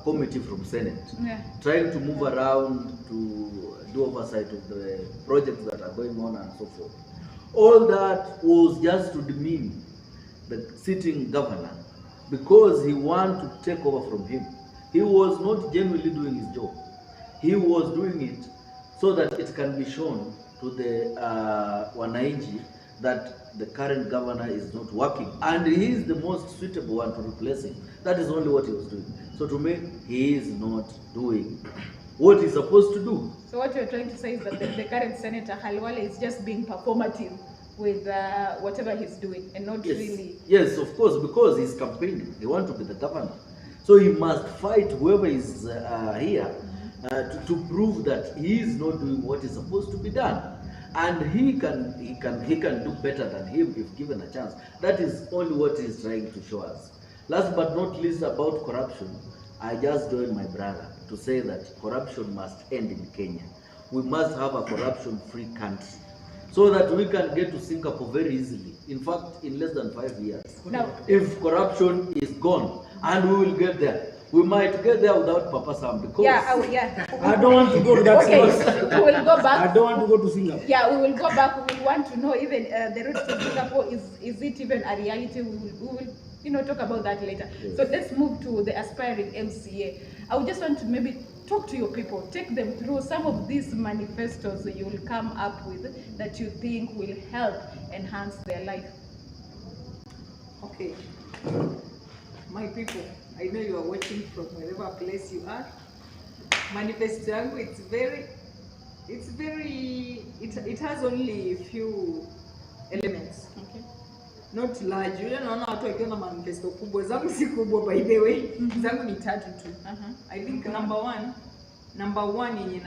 committee from Senate, Yeah. trying to move around to do oversight of the projects that are going on and so forth. All that was just to demean the sitting governor because he wanted to take over from him. He was not genuinely doing his job. He was doing it so that it can be shown to the Wananchi that the current governor is not working and he is the most suitable one to replace him. That is only what he was doing. So to me, he is not doing what he's supposed to do. So what you're trying to say is that the current senator Halwale is just being performative with whatever he's doing and not Yes. really. Yes, of course, because he's campaigning. He wants to be the governor. So he must fight whoever is here to prove that he is not doing what is supposed to be done. And he can do better than him if given a chance. That is only what he's trying to show us. Last but not least about corruption, I just joined my brother to say that corruption must end in Kenya. We must have a corruption-free country so that we can get to Singapore very easily. In fact, in less than 5 years. Now, If corruption is gone, and we will get there, we might get there without Papa Sam because I don't want to go to that Okay, Singapore. we will go I back. don't want to go to Singapore. Yeah, we will go back. We will want to know even the route to Singapore. Is it even a reality? We will talk about that later. Yes. So let's move to the aspiring MCA. I would just want to maybe talk to your people, take them through some of these manifestos that you will come up with that you think will help enhance their life. Okay. My people, I know you are watching from wherever place you are. Manifesto yangu, it has only a few elements. Okay. Not large. Yule naona watu wakiwa na manifesto kubwa. Zangu si kubwa by the way. Zangu ni tatu tu. I think number one yenye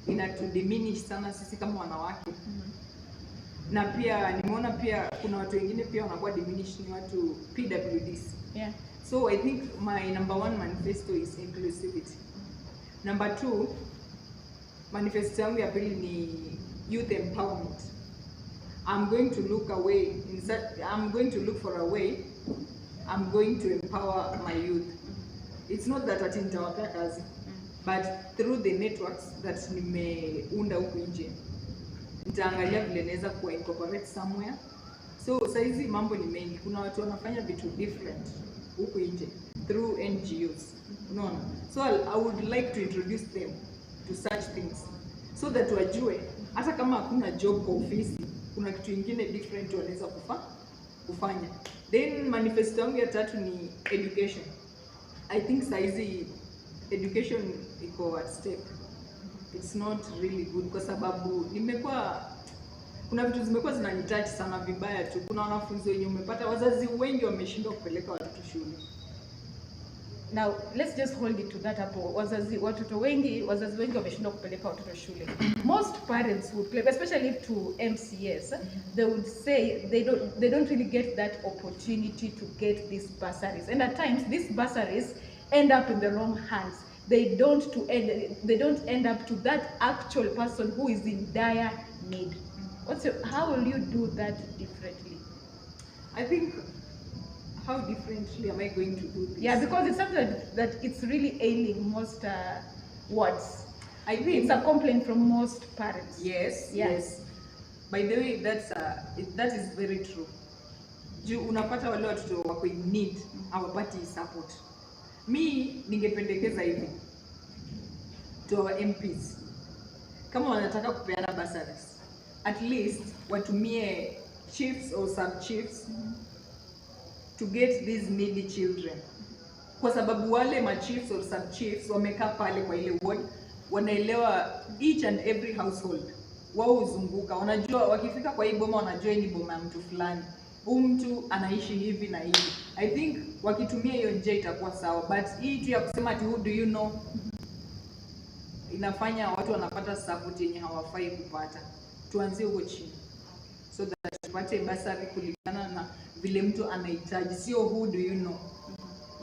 inatu diminish sana sisi kama wanawake. Na pia nimeona pia kuna watu wengine pia wanakuwa diminish ni watu PWDs. Yeah. So I think my number one manifesto is inclusivity. Number two, manifesto yangu ya pili ni youth empowerment. I'm going to look for a way I'm going to empower my youth. It's not that ati nitawapea kazi, but through the networks that nimeunda huku nje, nitaangalia vile naweza kuwa incorporate somewhere. So saizi mambo ni mengi, kuna watu wanafanya vitu different huku nje through NGOs, unaona. So I would like to introduce them to such things so that wajue hata kama hakuna job kwa ofisi, kuna kitu ingine different wanaweza kufanya. Then manifesto yangu ya tatu ni education. I think saizi education iko at stake. It's not really good kwa sababu kuna vitu zimekuwa zinanitouch sana vibaya tu. Kuna wanafunzi wenye umepata wazazi wengi wameshindwa kupeleka watoto shule. Now let's just hold it to that hapo. Wazazi wengi wameshindwa kupeleka watoto shule. Most parents would claim, especially to MCS, they would say they don't really get that opportunity to get these bursaries. And at times these bursaries end up in the wrong hands. They don't end up to that actual person who is in dire need. How will you do that differently? I think, how differently am I going to do this? Yeah, because it's something that it's really ailing most wards. I think it's a complaint from most parents. Yes. By the way, that is very true. Unapata wale watoto wako in need, hawapati support. Mi ningependekeza hivi to our MPs, kama wanataka kupeana bursaries, at least watumie chiefs or sub-chiefs to get these needy children. Kwa sababu wale ma-chiefs or sub-chiefs wamekaa pale kwa ile ward, wanaelewa each and every household. Wao uzunguka, wanajua wakifika kwa hii boma wanajua ni boma ya mtu fulani. Mtu anaishi hivi na hivi. I think wakitumia hiyo njia itakuwa sawa, but hii tu ya kusema ati who do you know inafanya watu wanapata support yenye hawafai kupata. Tuanzie huko chini so that tupate bursary kulingana na vile mtu anahitaji, sio who do you know.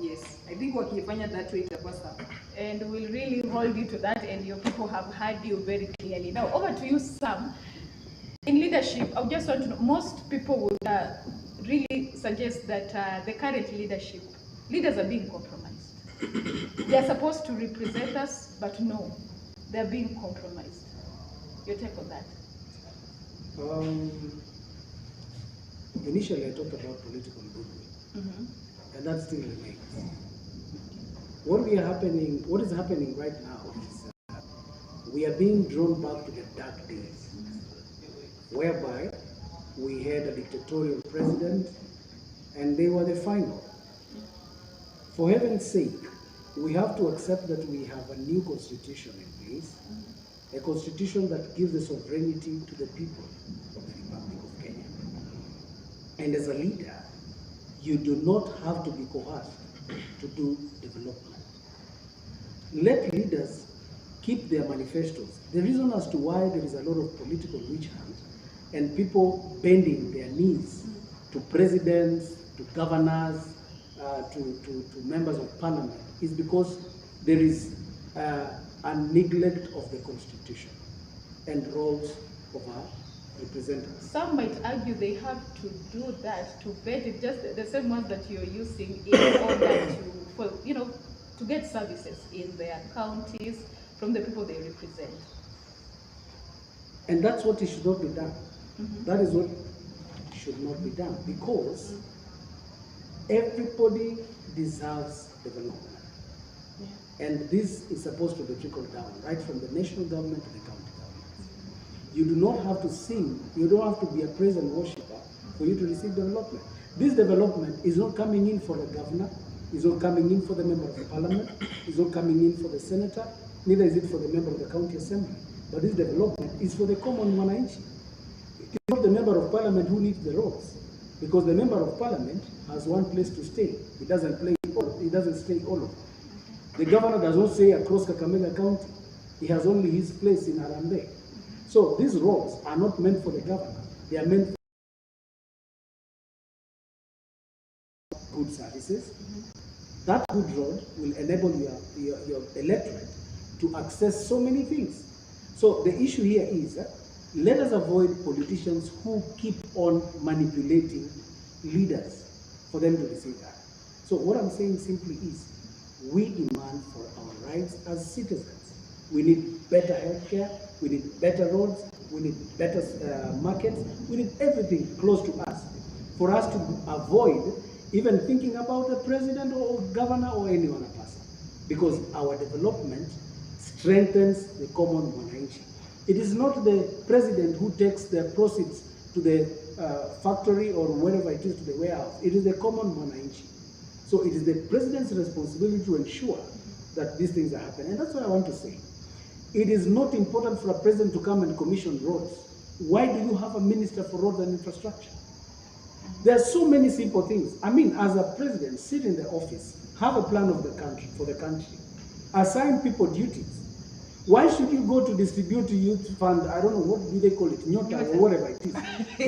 Yes, I think wakifanya that way itakuwa sawa. And we'll really hold you to that, and your people have heard you very clearly. Now over to you, Sam. In leadership, I just want to know, most people would really suggest that the current leaders are being compromised. They are supposed to represent us, but no, they are being compromised. Your take on that? Initially, I talked about political goodwill, and that still remains. What is happening right now is we are being drawn back to the dark days, whereby we had a dictatorial president and they were the final. For heaven's sake, we have to accept that we have a new constitution in place, a constitution that gives the sovereignty to the people of the Republic of Kenya. And as a leader, you do not have to be coerced to do development. Let leaders keep their manifestos. The reason as to why there is a lot of political witch hunt and people bending their knees to presidents, to governors, to members of parliament is because there is a neglect of the constitution and roles of our representatives. Some might argue they have to do that to bend it, just the same ones that you're using in order to get services in their counties from the people they represent. And that's what it should not be done. That is what should not be done, because everybody deserves development. And this is supposed to be trickled down, right from the national government to the county government. You do not have to sing, you don't have to be a praise and worshiper for you to receive development. This development is not coming in for the governor, is not coming in for the member of the parliament, is not coming in for the senator, neither is it for the member of the county assembly. But this development is for the common mwananchi. It's not the member of parliament who needs the roads, because the member of parliament has one place to stay. He doesn't stay all over. The governor does not stay across Kakamega County. He has only his place in Harambee. So these roads are not meant for the governor. They are meant for good services. That good road will enable your electorate to access so many things. So the issue here is let us avoid politicians who keep on manipulating leaders for them to receive that. So what I'm saying simply is, we demand for our rights as citizens. We need better healthcare, we need better roads, we need better markets, we need everything close to us for us to avoid even thinking about the president or governor or any other person, because our development strengthens the common mwananchi. It is not the president who takes the proceeds to the factory or wherever it is, to the warehouse. It is the common mwananchi. So it is the president's responsibility to ensure that these things are happening. And that's what I want to say. It is not important for a president to come and commission roads. Why do you have a minister for roads and infrastructure? There are so many simple things. I mean, as a president, sit in the office, have a plan of the country, for the country, assign people duties. Why should you go to distribute to youth fund? I don't know, what do they call it, Nyota or whatever it is.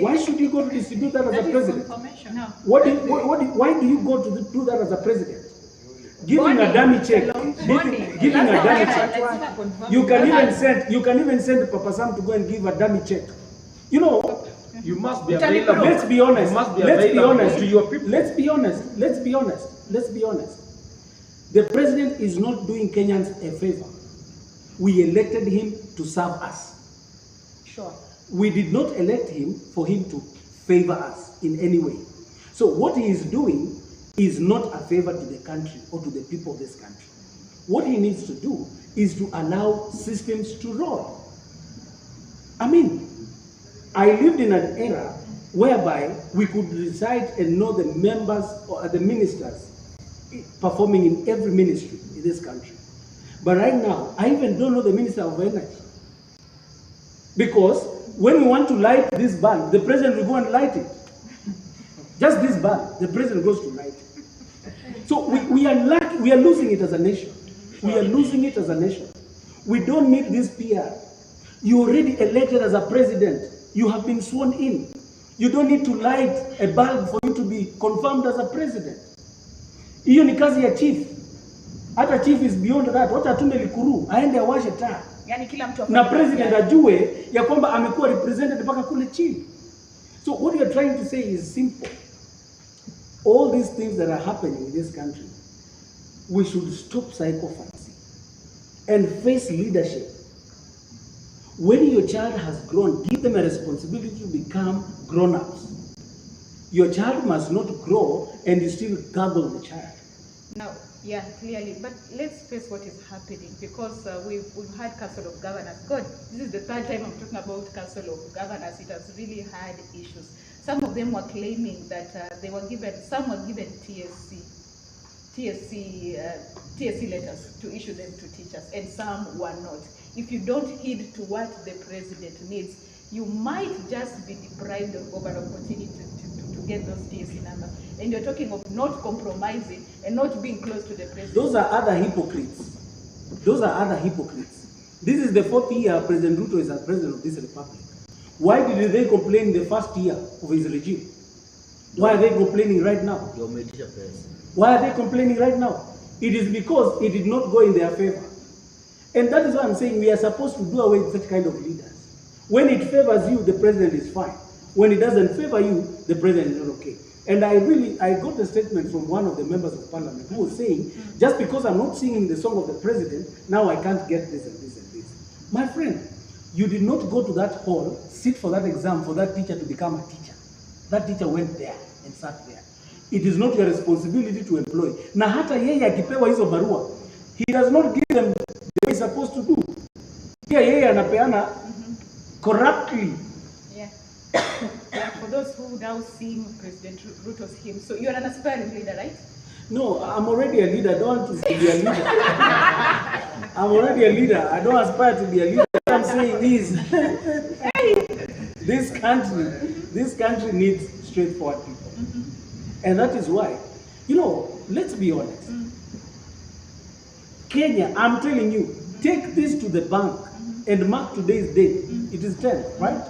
Why should you go to distribute that as a president? No. Why do you go to do that as a president? Giving a dummy check. Giving a dummy check. You can even send Papa Sam to go and give a dummy check. You know, You must be available. let's be honest. You must be Let's be available honest to your people. Let's be honest. Let's be honest. Let's be honest. The president is not doing Kenyans a favor. We elected him to serve us. Sure. We did not elect him for him to favor us in any way. So what he is doing is not a favor to the country or to the people of this country. What he needs to do is to allow systems to roll. I mean, I lived in an era whereby we could recite and know the members or the ministers performing in every ministry in this country. But right now, I even don't know the Minister of Energy. Because when we want to light this bulb, the president will go and light it. Just this bulb, the president goes to light it. So we are losing it as a nation. We are losing it as a nation. We don't need this PR. You already elected as a president. You have been sworn in. You don't need to light a bulb for you to be confirmed as a president. Hiyo ni kazi ya chief. Hata chief is beyond that. Wacha atume Likuru, aende awashe taa. Yani kila mtu Na president ajue ya kwamba amekuwa represented mpaka kule chini. So what you are trying to say is simple. All these things that are happening in this country, we should stop psychophancy and face leadership. When your child has grown, give them a responsibility to become grown-ups. Your child must not grow and you still gaggle the child. Now, yeah, clearly. But let's face what is happening, because we've had Council of Governors. God, this is the third time I'm talking about Council of Governors. It has really had issues. Some of them were claiming that some were given TSC letters to issue them to teachers, and some were not. If you don't heed to what the president needs, you might just be deprived of an opportunity to get those TSC numbers. And you're talking of not compromising and not being close to the president. Those are other hypocrites. Those are other hypocrites. This is the 4th year President Ruto is as president of this republic. Why did they complain the first year of his regime? Why are they complaining right now? Why are they complaining right now? It is because it did not go in their favor. And that is why I'm saying we are supposed to do away with such kind of leaders. When it favors you, the president is fine. When it doesn't favor you, the president is not okay. And I got a statement from one of the members of parliament who was saying, just because I'm not singing the song of the president, now I can't get this and this and this. My friend, you did not go to that hall, sit for that exam for that teacher to become a teacher. That teacher went there and sat there. It is not your responsibility to employ. Na hata yeye akipewa hizo barua, he does not give them the way he's supposed to do. Pia yeye anapeana corruptly. Yeah. For those who now sing President Ruto's hymn, so you're an aspiring leader, right? No, I'm already a leader. I don't want to be a leader. I'm already a leader. I don't aspire to be a leader. What I'm saying is, this country needs straightforward people. And that is why, let's be honest. Kenya, I'm telling you, take this to the bank and mark today's date. It is 10, right?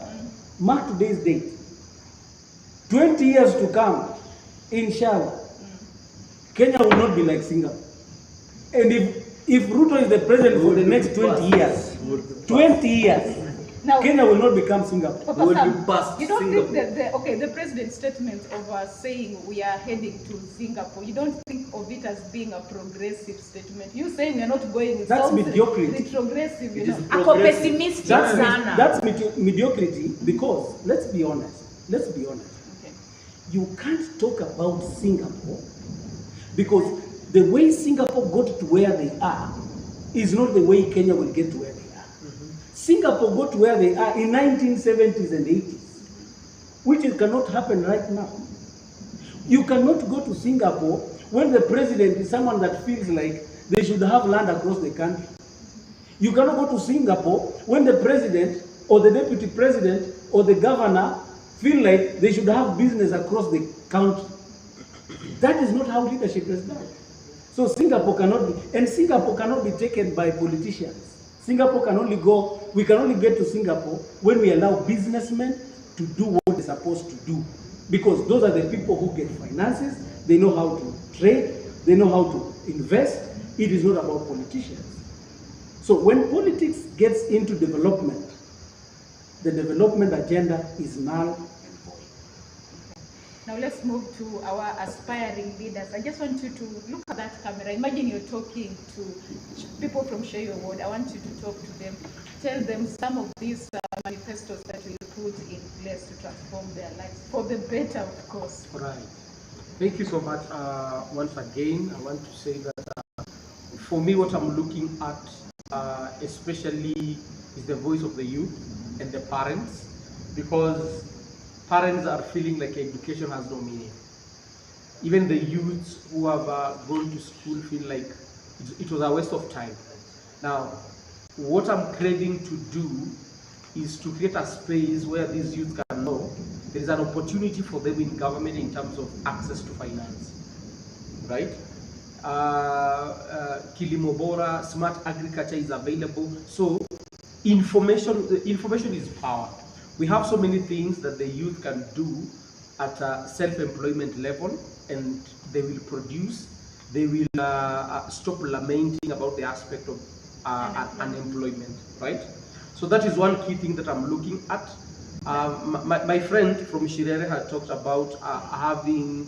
Mark today's date. 20 years to come, inshallah, Kenya will not be like Singapore. And if Ruto is the president for the next 20 years, now, Kenya will not become Singapore. Papa Sam, you don't think that the president's statement of saying we are heading to Singapore, you don't think of it as being a progressive statement? You saying we're not going. That's mediocrity. Retrogressive, Ako pessimistic sana. That's mediocrity, because let's be honest. Okay. You can't talk about Singapore because the way Singapore got to where they are is not the way Kenya will get to where they are. Singapore got to where they are in 1970s and 80s. which it cannot happen right now. You cannot go to Singapore when the president is someone that feels like they should have land across the country. You cannot go to Singapore when the president or the deputy president or the governor feel like they should have business across the country. That is not how leadership is done. So Singapore cannot be, and Singapore cannot be taken by politicians. Singapore can only go, we can only get to Singapore when we allow businessmen to do what they're supposed to do. Because those are the people who get finances, they know how to trade, they know how to invest. It is not about politicians. So when politics gets into development, the development agenda is null and void. Now let's move to our aspiring leaders. I just want you to look at that camera. Imagine you're talking to people from Sheywe Hotel. I want you to talk to them. Tell them some of these manifestos that will put in place to transform their lives for the better, of course. Right. Thank you so much. Once again, I want to say that for me, what I'm looking at, especially, is the voice of the youth and the parents, because parents are feeling like education has no meaning. Even the youths who have gone to school feel like it was a waste of time. Now, what I'm craving to do is to create a space where these youth can know there is an opportunity for them in government in terms of access to finance, right? Kilimo Bora, smart agriculture is available. So information is power. We have so many things that the youth can do at a self-employment level, and they will produce. They will stop lamenting about the aspect of unemployment, right? So that is one key thing that I'm looking at. My friend from Shirere had talked about having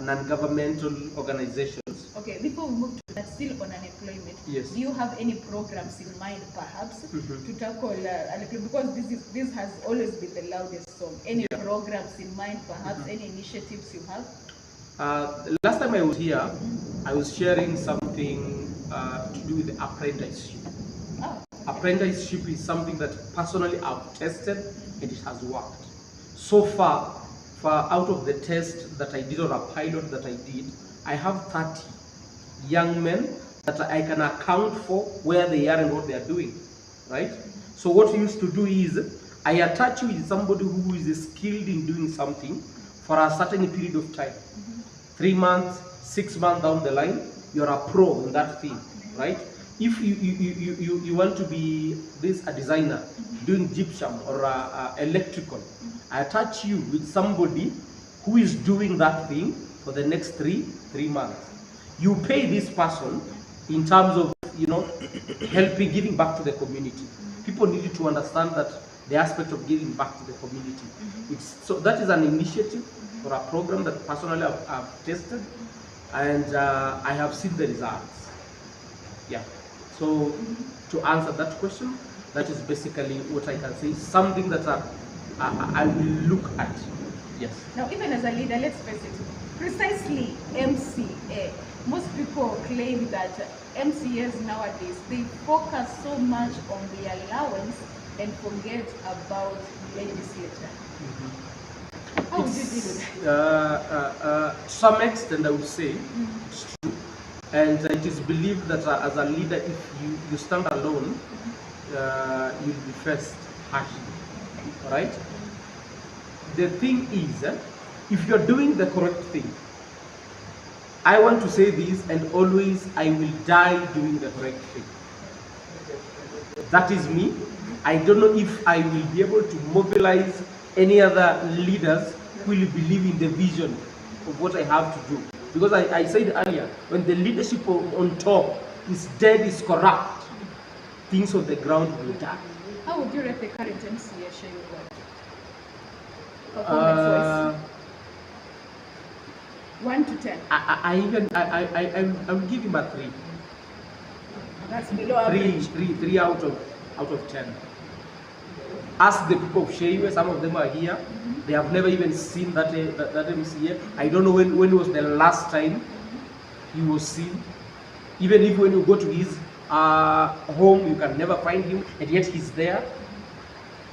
non-governmental organizations. Okay, before we move to that, still on unemployment, yes. Do you have any programs in mind, perhaps, to tackle unemployment? Because this has always been the loudest song. Any programs in mind, perhaps, any initiatives you have? Last time I was here, I was sharing something to do with the apprenticeship. Oh. Apprenticeship is something that personally I've tested and it has worked. So far, out of the test that I did, or a pilot that I did, I have 30 young men that I can account for where they are and what they are doing, right? So what we used to do is, I attach you with somebody who is skilled in doing something for a certain period of time. 3 months, 6 months down the line, you're a pro in that thing, right? If you want to be a designer doing gypsum or electrical, I attach you with somebody who is doing that thing for the next three months. You pay this person in terms of, helping, giving back to the community. People need to understand that the aspect of giving back to the community. So that is an initiative or a program that personally I've tested, and I have seen the results. Yeah. So to answer that question, that is basically what I can say. Something that I will look at. Yes. Now, even as a leader, let's face it, precisely MCA. Most people claim that MCAs nowadays, they focus so much on the allowance and forget about legislature. How would you deal with that? To some extent, I would say it's true. And it is believed that as a leader, if you stand alone, you'll be faced harshly, right? The thing is, if you're doing the correct thing, I want to say this, and always I will die doing the correct thing. That is me. I don't know if I will be able to mobilize any other leaders who will believe in the vision of what I have to do. Because I said earlier, when the leadership on top is dead, is corrupt, things on the ground will die. How would you rate the current MCA, Sheywe Hotel? 1 to 10. I will give him a 3. That's below average. 3 out of 10. Ask the people of Sheywe, some of them are here. They have never even seen that MCA. I don't know when was the last time he was seen. Even if when you go to his home, you can never find him, and yet he's there,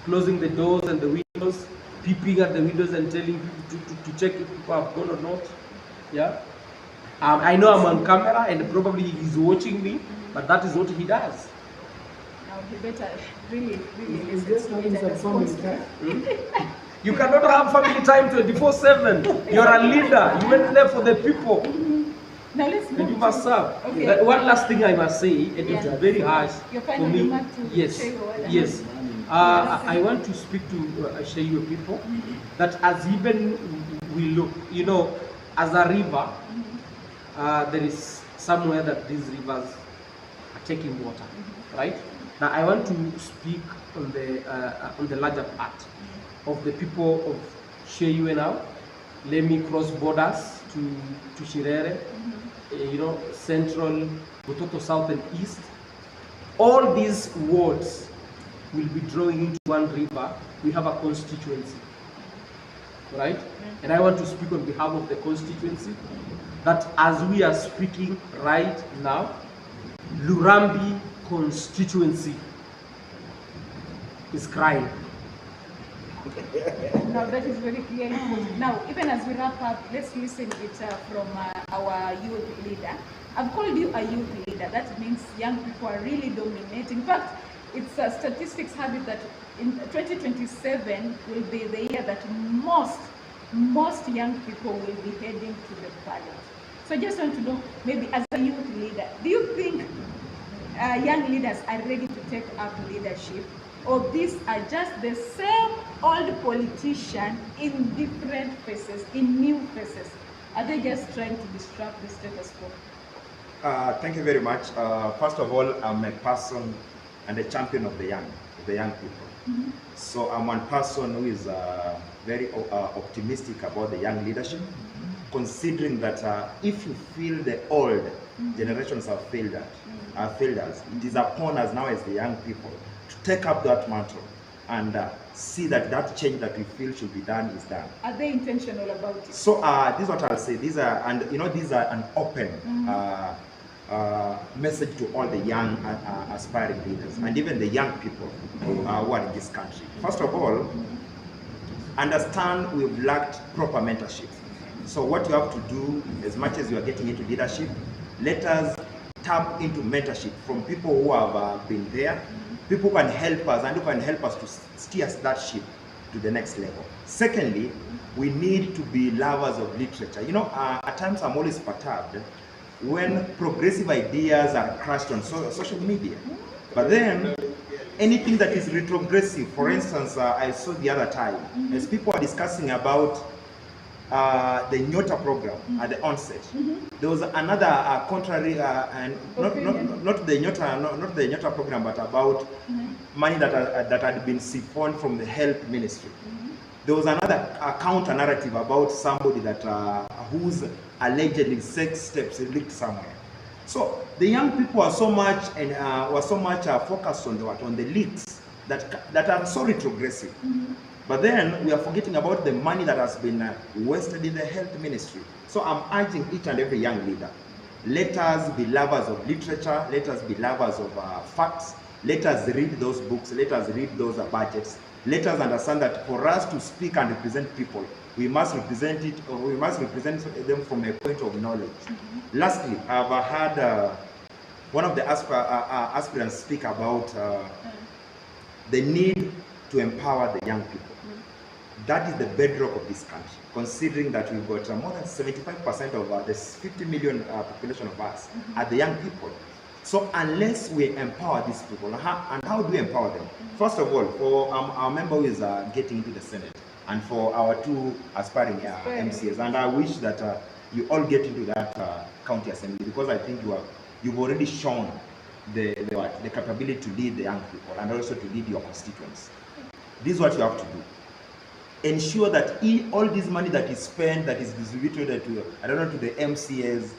closing the doors and the windows, peeping at the windows and telling people to check if people have gone or not. Yeah. I know I'm on camera and probably he's watching me, but that is what he does. Now he better really He's listen just to having it and some family respond. time. You cannot have family time 24/7. You're a leader. You went there for the people. Now let's And you move must to- serve. Okay. One last thing I must say, and it's Yeah. very harsh Your for final me. remark to Yes, Sheywe Hotel. yes. I want to speak to Sheywe people that as even we look, you know, as a river, there is somewhere that these rivers are taking water, right? Now I want to speak on the larger part of the people of Sheywe now. Let me cross borders to Shirere, you know, central, Butoto South and East. All these wards will be drawing into one river. We have a constituency, right? And I want to speak on behalf of the constituency that as we are speaking right now, Lurambi constituency is crying. Now that is very clearly put. Now, even as we wrap up, let's listen it from our youth leader. I've called you a youth leader. That means young people are really dominating. In fact, it's statistics have it that in 2027 will be the year that most young people will be heading to the ballot. So I just want to know, maybe as a youth leader, do you think young leaders are ready to take up leadership? Or these are just the same old politician in different faces, in new faces? Are they just trying to disrupt the status quo? Thank you very much. First of all, I'm a person and a champion of the young people. So I'm one person who is very optimistic about the young leadership, considering that if you feel the old generations have failed us, it is upon us now as the young people to take up that mantle and see that that change that we feel should be done is done. Are they intentional about it? So this is what I'll say. These are, and you know, these are an open message to all the young aspiring leaders and even the young people who are in this country. First of all, understand we've lacked proper mentorship. So what you have to do, as much as you are getting into leadership, let us tap into mentorship from people who have been there, people who can help us and who can help us to steer that ship to the next level. Secondly, we need to be lovers of literature. You know, at times I'm always perturbed when progressive ideas are crushed on social media. But then, anything that is retrogressive, for instance, I saw the other time, as people are discussing about the Nyota program at the onset, there was another contrary, and not the Nyota program, but about money that had been siphoned from the health ministry. There was another counter narrative about somebody that whose allegedly sex steps leaked somewhere. So the young people are so much focused on the leaks that are so retrogressive. But then we are forgetting about the money that has been wasted in the health ministry. So I'm urging each and every young leader, let us be lovers of literature, let us be lovers of facts, let us read those books, let us read those budgets. Let us understand that for us to speak and represent people, we must represent them from a point of knowledge. Lastly, I've had one of the aspirants speak about the need to empower the young people. That is the bedrock of this country, considering that we've got more than 75% of the 50 million population of us are the young people. So unless we empower these people, and how do we empower them? First of all, for our member who is getting into the Senate, and for our two aspiring MCAs, and I wish that you all get into that county assembly, because I think you've already shown the capability to lead the young people and also to lead your constituents. This is what you have to do. Ensure that all this money that is spent, that is distributed to, to the MCAs,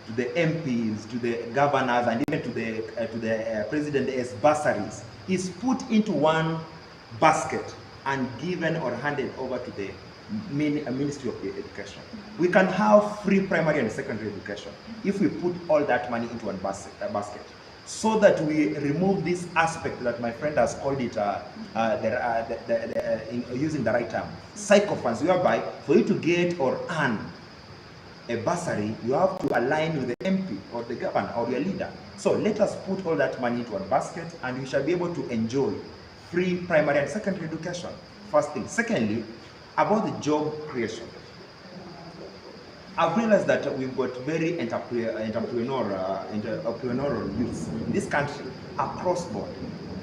to the MPs, to the governors, and even to the president as bursaries, is put into one basket and given or handed over to the Ministry of Education. We can have free primary and secondary education if we put all that money into one basket. so that we remove this aspect that my friend has called it, using the right term, sycophants, whereby for you to get or earn a bursary, you have to align with the MP or the governor or your leader. So let us put all that money into a basket, and we shall be able to enjoy free primary and secondary education. First thing. Secondly, about the job creation. I've realized that we've got very entrepreneurial youths in this country across board.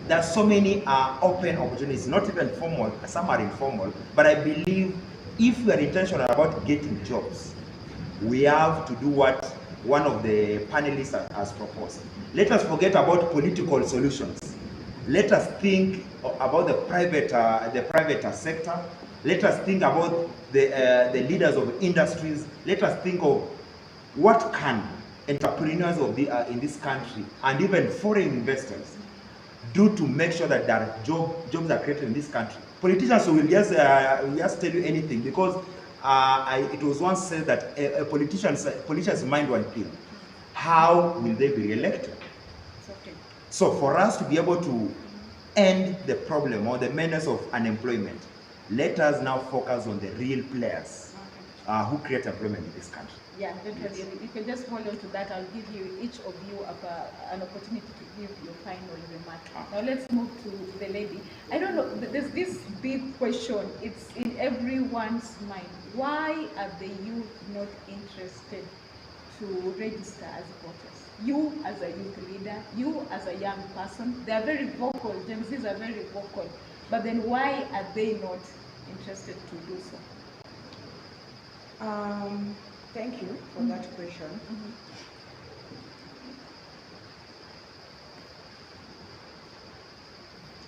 There are so many open opportunities, not even formal, some are informal, but I believe if we are intentional about getting jobs, we have to do what one of the panelists has proposed. Let us forget about political solutions. Let us think about the private sector. Let us think about the leaders of industries. Let us think of what can entrepreneurs of in this country and even foreign investors do to make sure that there are jobs are created in this country. Politicians will just tell you anything, because it was once said that a politician's mind one pill. How will they be elected? Okay. So for us to be able to end the problem or the menace of unemployment, let us now focus on the real players who create employment in this country. Yeah, definitely. Yes. If you just hold on to that, I'll give you each of you an opportunity to give your final remark. Now let's move to the lady. I don't know, there's this big question. It's in everyone's mind. Why are the youth not interested to register as voters? You as a youth leader, you as a young person, they are very vocal. Gen Zs are very vocal. But then why are they not interested to do so? Thank you for that question.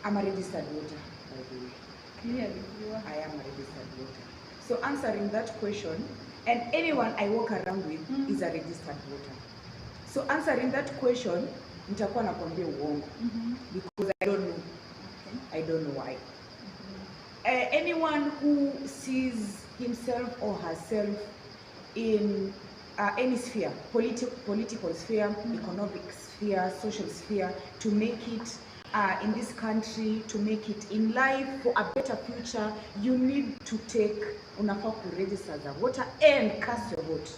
I'm a registered voter, by the way. Clearly, you are. I am a registered voter. So answering that question, and anyone I walk around with is a registered voter. So answering that question, nitakuwa nakwambia uongo, because I don't know. I don't know why. Anyone who sees himself or herself in any sphere, political sphere, economic sphere, social sphere, to make it in this country, to make it in life for a better future, you need to take unafaa ku register as a voter and cast your vote.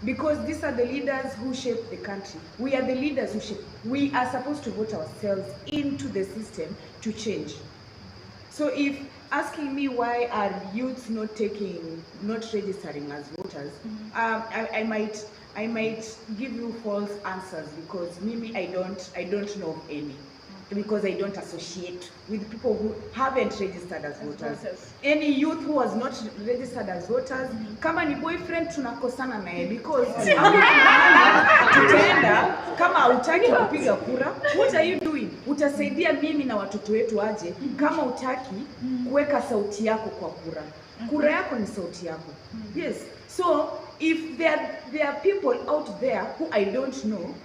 Because these are the leaders who shape the country. We are the leaders who shape. We are supposed to vote ourselves into the system to change. So if asking me why are youths not registering as voters, I might give you false answers, because maybe I don't know of any, because I don't associate with people who haven't registered as voters. Any youth who was not registered as voters, kama ni boyfriend tunakosana naye, because tutaenda kama hutaki kupiga kura, what are you doing? Utasaidia mimi na watoto wetu aje kama hutaki kuweka sauti yako kwa kura? Kura yako ni sauti yako. Yes. So if there are people out there who I don't know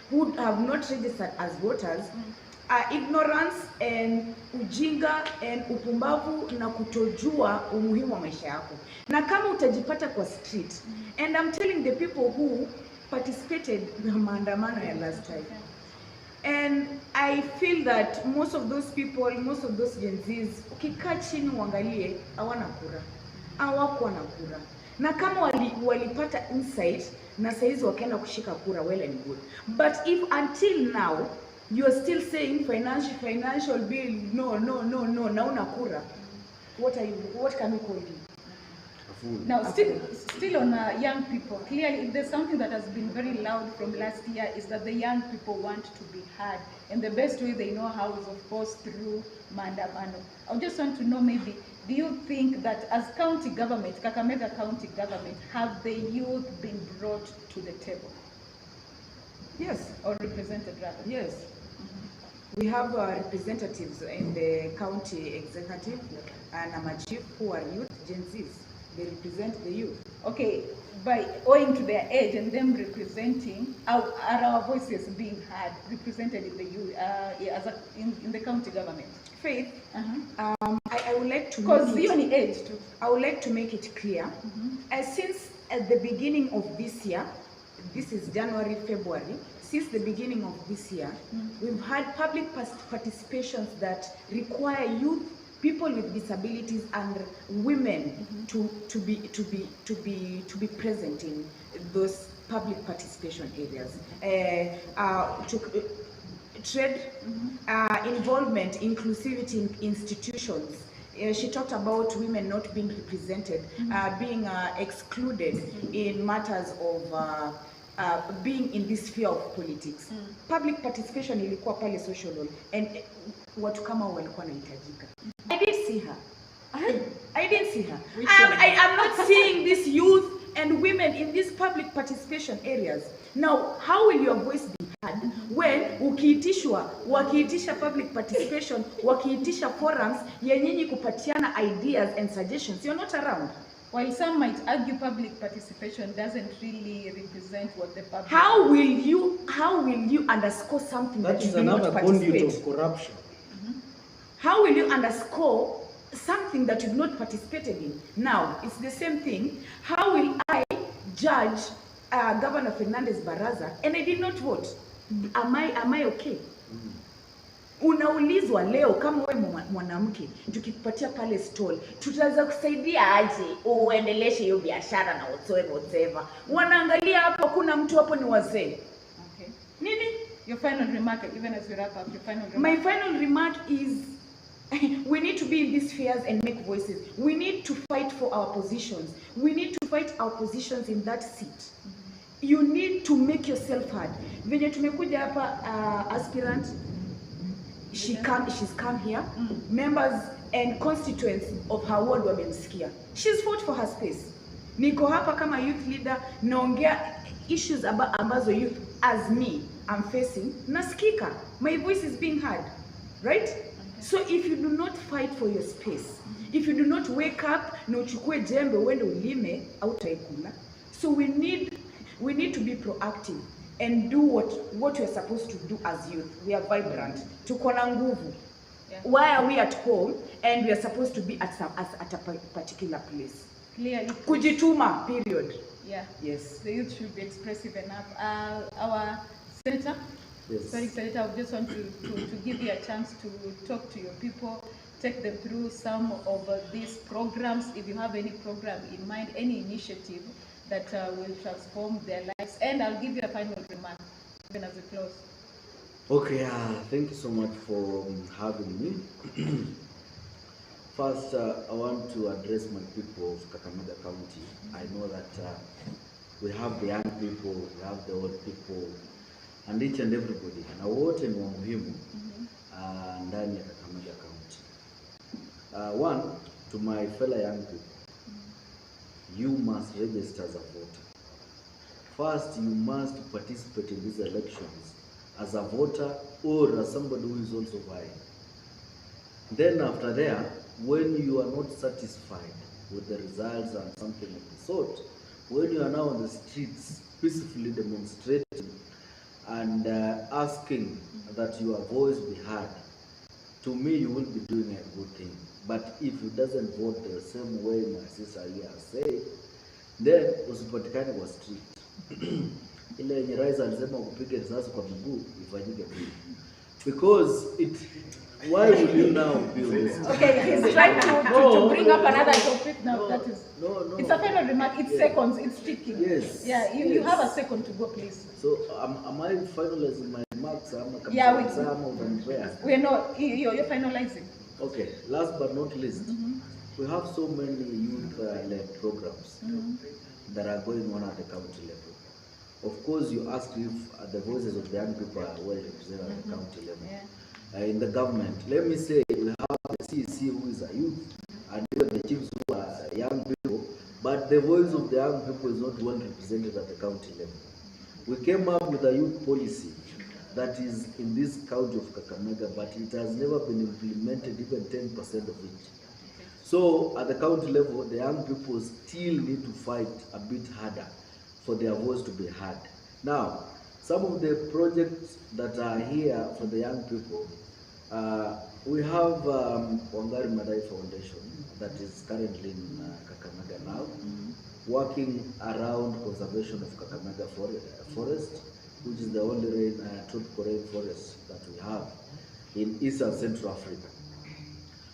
who have not registered as voters, ignorance and ujinga and upumbavu na kutojua umuhimu wa maisha yako. Na kama utajipata kwa street, and I'm telling the people who participated in maandamano ya last time, and I feel that most of those people, most of those Gen Zs, ukikaa chini uangalie, hawana kura, hawakuwa na kura. Na kama walipata insight na saizi wakaenda kushika kura, well and good. But if until now you are still saying financial bill, no, na una kura, what can we call you? Now, still on young people, clearly there's something that has been very loud from last year, is that the young people want to be heard. And the best way they know how is, of course, through maandamano. I just want to know, maybe, do you think that as county government, Kakamega County government, have the youth been brought to the table? Yes. Or represented, rather? Yes. We have representatives in the county executive and I'm a chief who are youth, Gen Zs. They represent the youth. Okay, by owing to their age and them representing, are our voices being heard, represented in the youth, in the county government? Faith, I would like to because you only age too. I would like to make it clear. Since at the beginning of this year, this is January, February, since the beginning of this year, we've had public participations that require youth, people with disabilities, and women to be present in those public participation areas. Trade involvement, inclusivity in institutions. She talked about women not being represented, being excluded in matters of being in this sphere of politics. Public participation ilikuwa pale social hall, and watu kama walikuwa wanahitajika. I didn't see her. I didn't see her. I'm not seeing this youth and women in these public participation areas. Now, how will your voice be heard when wakiitisha public participation, wakiitisha forums ya nyinyi kupatiana ideas and suggestions, you're not around? While some might argue public participation doesn't really represent what the public... How will you underscore something that you do not participate? That is another conduit of corruption. How will you underscore something that you've not participated in? Now, it's the same thing. How will I judge Governor Fernandez Baraza and I did not vote? Am I okay? Unaulizwa leo kama wewe mwanamke, tukikupatia pale stall, tutaweza kusaidia aje uendeleshe hiyo biashara na whatever. Wanaangalia hapo, kuna mtu hapo ni wazee. Okay. Nini? Your final remark, even as we wrap up, your final remark. My final remark is we need to be in these spheres and make voices. We need to fight for our positions. We need to fight our positions in that seat. You need to make yourself heard. Venye tumekuja hapa aspirant, she's come here. Members and constituents of her ward wamemsikia. She's fought for her space. Niko hapa kama youth leader, naongea issues ambazo youth as me I'm facing. Nasikika. My voice is being heard. Right? So if you do not fight for your space, if you do not wake up na uchukue jembe uende ulime, hautaikula. So we need to be proactive and do what we're supposed to do as youth. We are vibrant. Tuko na nguvu. Why are we at home and we are supposed to be at a particular place? Clearly. Kujituma, period. Yeah. Yes. The youth should be expressive enough. Our senator. Yes. Sorry, Senator, I just want to give you a chance to talk to your people, take them through some of these programs. If you have any program in mind, any initiative that will transform their lives. And I'll give you a final remark, even as we close. Okay, thank you so much for having me. First, I want to address my people of Kakamega County. I know that we have the young people, we have the old people, and each and everybody. Na wote ni wa muhimu ndani ya Kakamega County. One, to my fellow young people, you must register as a voter. First, you must participate in these elections as a voter or as somebody who is also vying. Then after there, when you are not satisfied with the results and something of the sort, when you are now on the streets peacefully demonstrating and asking that your voice be heard, to me you will be doing a good thing. But if you doesn't vote the same way my sister here said, then usipatikane kwa street. Ile yenye rais alisema kupige risasi kwa miguu ifanyike pia. Because why will you now be on this? Okay, he's trying to bring up another topic now. That is, no. It's a final remark. It's seconds. It's ticking. Yes. Yeah, you have a second to go, please. So am I finalizing my remarks? Yeah, we're not. You're finalizing. Okay. Last but not least, we have so many youth-led programs that are going on at the county level. Of course, you asked if the voices of the young people are well represented at the county level. Yeah. In the government, let me say we have the CEC who is a youth, and even the chiefs who are young people, but the voice of the young people is not well represented at the county level. We came up with a youth policy that is in this county of Kakamega, but it has never been implemented, even 10% of it. So at the county level, the young people still need to fight a bit harder for their voice to be heard. Now, some of the projects that are here for the young people, we have Wangari Maathai Foundation that is currently in Kakamega now. working around conservation of Kakamega forest, which is the only tropical rainforest that we have in East and Central Africa.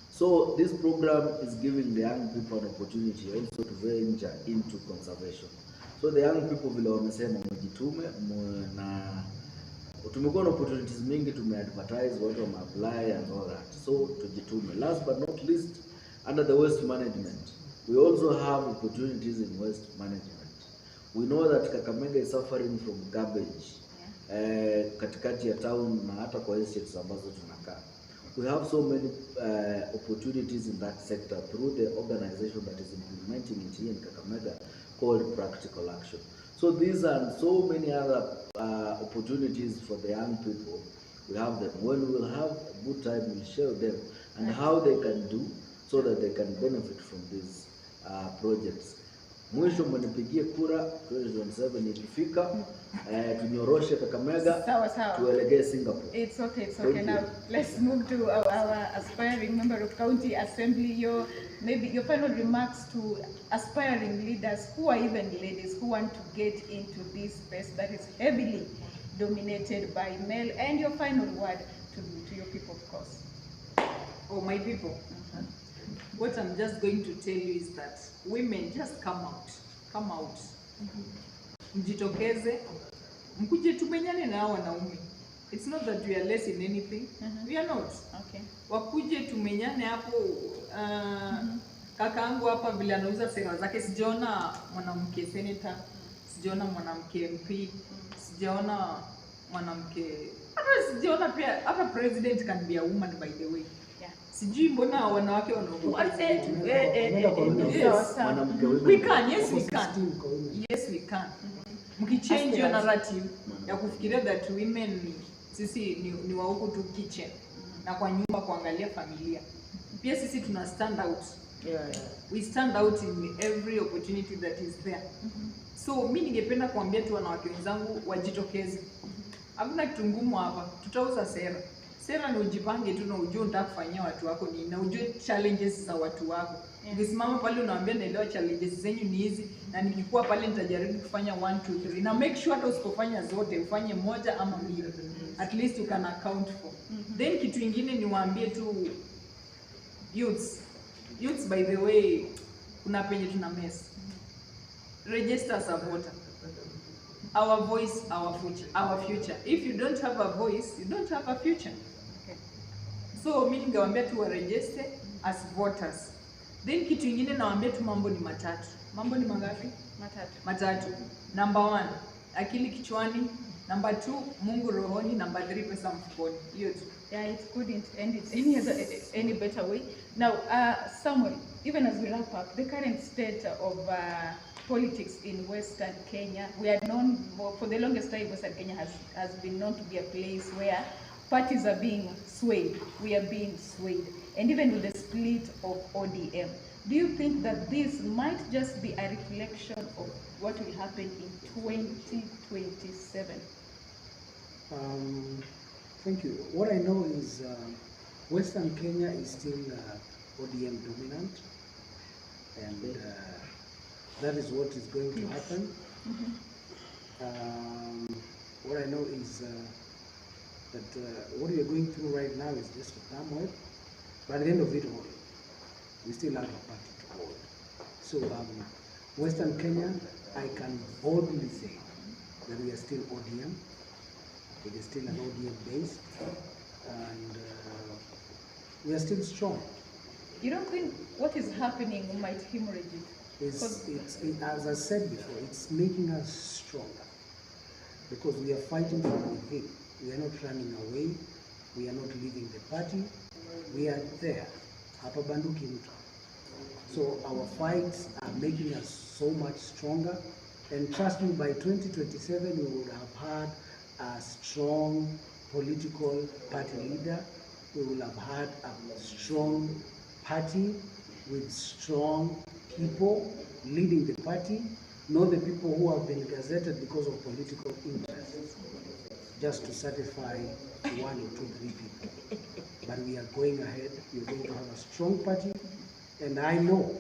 So this program is giving the young people an opportunity also to venture into conservation. So the young people vile wamesema mjitume na tumekuwa na opportunities mingi, tumeadvertise, watu wameapply and all that. So tujitume. Last but not least, under the waste management, we also have opportunities in waste management. We know that Kakamega is suffering from garbage katikati ya town na hata kwa estates ambazo tunakaa. We have so many opportunities in that sector through the organization that is implementing it here in Kakamega called Practical Action. So these are so many other opportunities for the young people. We have them. When we will have a good time, we'll share them and how they can do so that they can benefit from these projects. Mwisho mnipigie kura 2027 ikifika, tunyoroshe Kakamega, tuelekee Singapore. It's okay. Now let's move to our aspiring member of county assembly. Maybe your final remarks to aspiring leaders who are even ladies who want to get into this space that is heavily dominated by male, and your final word to your people, of course. Oh, my people. What I'm just going to tell you is that women, just come out. Mjitokeze, mkuje tumenyane na hao wanaume. It's not that we are less in anything. We are not. Okay. Wakuje tumenyane hapo. Kakaangu hapa vile anauza sera zake, sijaona mwanamke senator, sijaona mwanamke MP, sijaona mwanamke, hata sijaona pia hata president can be a woman, by the way. Sijui mbona wanawake wanaogopa. We can, yes we can. Yes we can. Mkichange your narrative ya kufikiria that women sisi ni wa huku tu kitchen na kwa nyumba kuangalia familia. Pia sisi tuna stand out. We stand out in every opportunity that is there. So mimi ningependa kuambia tu wanawake wenzangu wajitokeze. Hakuna kitu ngumu hapa. Tutauza sera. Sera ni ujipange tu na ujue unataka kufanyia watu wako nini na ujue challenges za watu wako. Ukisimama pale unawaambia naelewa challenges zenyu ni hizi na nikikuwa pale nitajaribu kufanya 1 2 3 na make sure hata usipofanya zote ufanye moja ama mbili. At least you can account for. Then kitu kingine niwaambie tu youths by the way, kuna penye tuna mess. Register as a voter. Our voice, our future. If you don't have a voice, you don't have a future. So mimi ningewaambia tu register as voters. Then kitu kingine nawaambia tu mambo ni matatu. Mambo ni mangapi? Matatu. Number 1, akili kichwani. Number 2, Mungu rohoni. Number 3, pesa mfukoni. Hiyo tu. Yeah, it couldn't end it any better way. Now, Samuel, even as we wrap up, the current state of politics in Western Kenya, we are known for the longest time. Western Kenya has been known to be a place where parties are being swayed. We are being swayed, and even with the split of ODM, do you think that this might just be a reflection of what will happen in 2027? Thank you. What I know is Western Kenya is still ODM dominant, and that is what is going to happen. What I know is that what we are going through right now is just a turmoil, but at the end of it all, we still have a party to hold. So Western Kenya, I can boldly say that we are still ODM. It is still an ODM base, and we are still strong. You don't think what is happening might hemorrhage it? As I said before, it's making us stronger because we are fighting from within. We are not running away. We are not leaving the party. We are there. Hapabanduki mtu. So our fights are making us so much stronger. And trust me, by 2027 we would have had a strong political party leader. We will have had a strong party with strong people leading the party, not the people who have been gazetted because of political interests, just to satisfy 1 or 2 or 3 people. But we are going ahead. We are going to have a strong party, and I know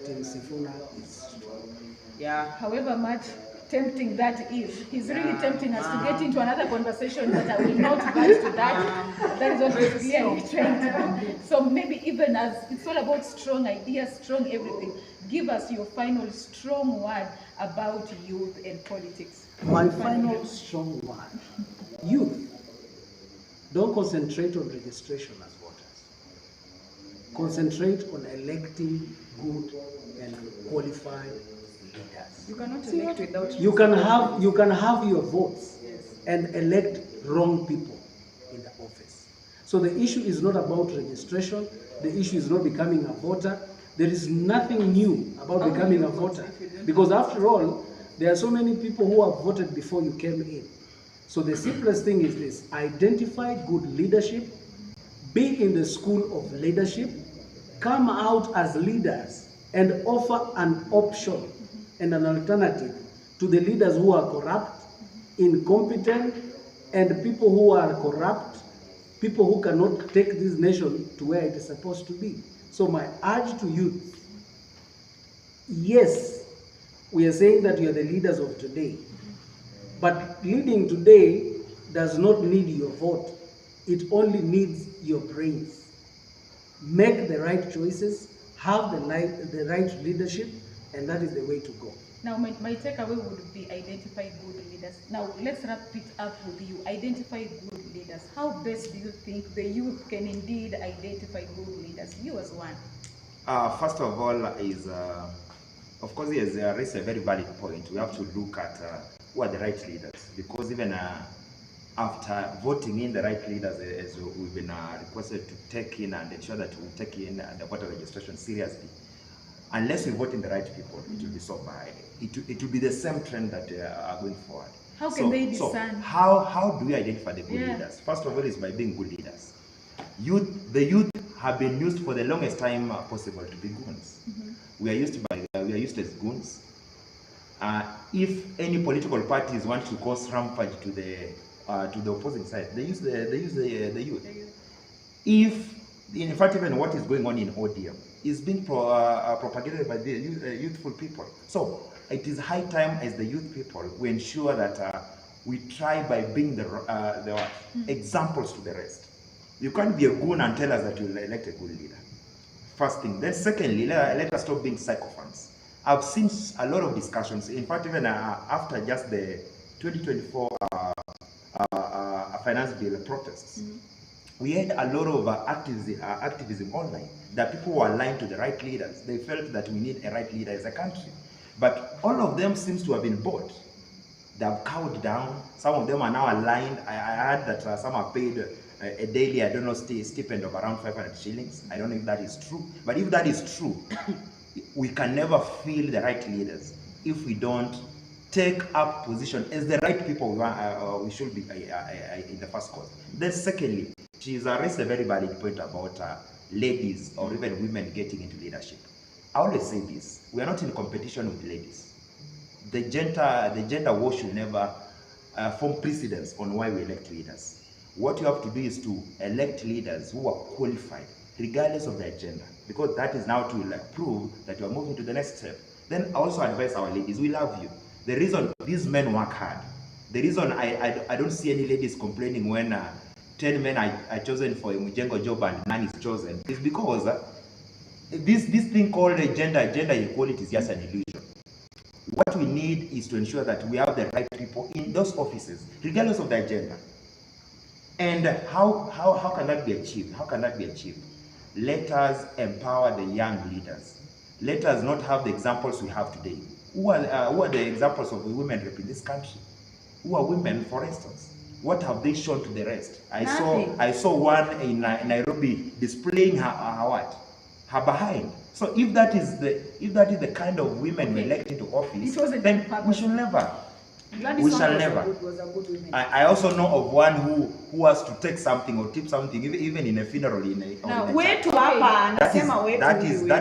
Team Sifuna is strong. Yeah. However much tempting that is, he's really tempting us to get into another conversation, but I will not advance to that. That is what he's clearly trying to do. So maybe even as it's all about strong ideas, strong everything, give us your final strong word about youth and politics. My final strong word: youth, don't concentrate on registration as voters. Concentrate on electing good and qualified leaders. You cannot elect without. You can have your votes and elect wrong people in the office. So the issue is not about registration. The issue is not becoming a voter. There is nothing new about becoming a voter, because after all, there are so many people who have voted before you came in. So the simplest thing is this: identify good leadership, be in the school of leadership, come out as leaders, and offer an option and an alternative to the leaders who are corrupt, incompetent, and people who are corrupt, people who cannot take this nation to where it is supposed to be. So my urge to youth: yes, we are saying that you are the leaders of today, but leading today does not need your vote. It only needs your brains. Make the right choices, have the right leadership, and that is the way to go. Now, my takeaway would be identify good leaders. Now, let's wrap it up with you. Identify good leaders. How best do you think the youth can indeed identify good leaders? You as one. First of all, of course, yes, there is a very valid point. We have to look at who are the right leaders, because even after voting in the right leaders, as we've been requested to take in and ensure that we take in the voter registration seriously, unless we vote in the right people, it will be so bad. It will be the same trend that are going forward. How can they discern? So how do we identify the good leaders? First of all, is by being good leaders. The youth have been used for the longest time possible to be goons. We are used as goons. If any political parties want to cause rampage to the opposing side, they use the youth. If, in fact, even what is going on in ODM is being propagated by the youthful people. So it is high time, as the youth people, we ensure that we try by being the examples to the rest. You can't be a goon and tell us that you'll elect a good leader. First thing. Then secondly, let us stop being sycophants. I've seen a lot of discussions. In fact, even after just the 2024 finance bill protests, we had a lot of activism online, that people were aligned to the right leaders. They felt that we need a right leader as a country. But all of them seems to have been bought. They have cowed down. Some of them are now aligned. I heard that some are paid a daily, I don't know, stipend of around 500 shillings. I don't know if that is true. But if that is true, we can never feel the right leaders if we don't take up position as the right people we should be in the first cause. Then secondly, she's raised a very valid point about ladies or even women getting into leadership. I always say this: we are not in competition with ladies. The gender war should never form precedence on why we elect leaders. What you have to do is to elect leaders who are qualified, regardless of their gender, because that is now to prove that you are moving to the next step. Then I also advise our ladies: we love you. The reason these men work hard, the reason I don't see any ladies complaining when 10 men are chosen for a Mujengo job and none is chosen, is because this thing called gender equality is just an illusion. What we need is to ensure that we have the right people in those offices, regardless of their gender. And how can that be achieved? How can that be achieved? Let us empower the young leaders. Let us not have the examples we have today. Who are the examples of the women in this country? Who are women, for instance? What have they shown to the rest? I saw one in Nairobi displaying her behind. So if that is the kind of women we elect into office, then we should never. We shall never. I also know of one who has to take something or tip something, even in a funeral. That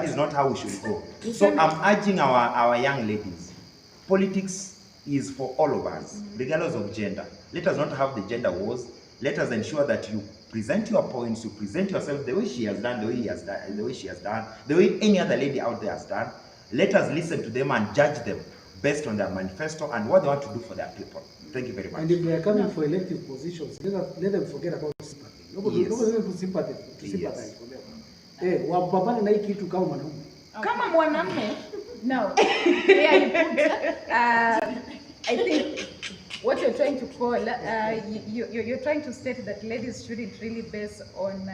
is not how we should go. So I'm urging our young ladies: politics is for all of us, regardless of gender. Let us not have the gender wars. Let us ensure that you present your points, you present yourself the way she has done, the way he has done, the way she has done, the way any other lady out there has done. Let us listen to them and judge them based on their manifesto and what they want to do for their people. Thank you very much. And if they are coming for elective positions, let them forget about sympathy. Nobody to sympathize for them. Wapambane na hii kitu kama mwanaume. Kama mwanamume. Now, yeah, you put, I think what you're trying to call, you're trying to state that ladies shouldn't really base on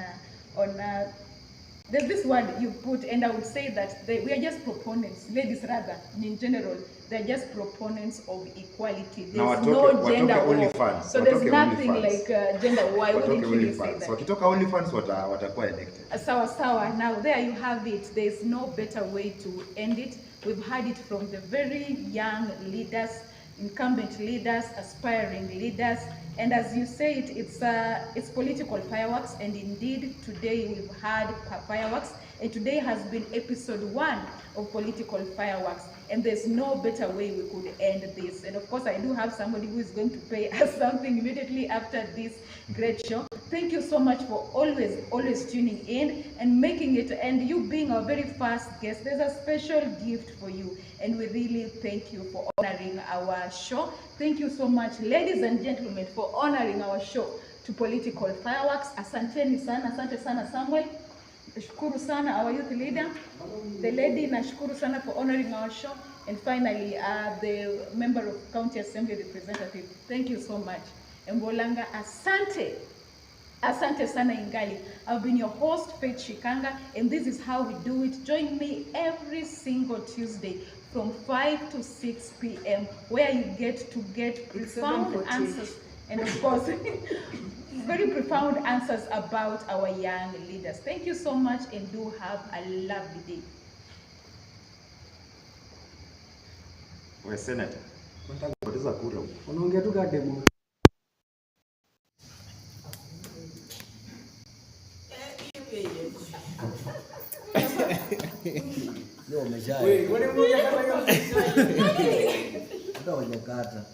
there's this word you put, and I would say that we are just proponents, ladies rather, in general, they're just proponents of equality. There's no gender war. So there's nothing like gender war. I wouldn't really say that. Wakitoka OnlyFans watakuwa elected. Sawa. Now there you have it. There's no better way to end it. We've heard it from the very young leaders, incumbent leaders, aspiring leaders, and as you said, it's political fireworks, and indeed today we've had fireworks, and today has been episode 1 of political fireworks, and there's no better way we could end this. And of course, I do have somebody who is going to pay us something immediately after this great show. Thank you so much for always tuning in and making it, and you being our very first guest. There's a special gift for you, and we really thank you for honoring our show. Thank you so much, ladies and gentlemen, for honoring our show to political fireworks. Asante sana Samuel. Nashukuru sana our youth leader, the lady, nashukuru sana for honoring our show, and finally the member of County Assembly representative. Thank you so much. Mbolanga, asante sana Ingali. I've been your host, Faith Shikanga, and this is how we do it. Join me every single Tuesday from 5 to 6 p.m. where you get profound answers, and of course very profound answers about our young leaders. Thank you so much, and do have a lovely day. We're Senator. What is a kura? Unaongea tu kama demo. Wewe, kwani mmoja kama hiyo? Ndio hujakata.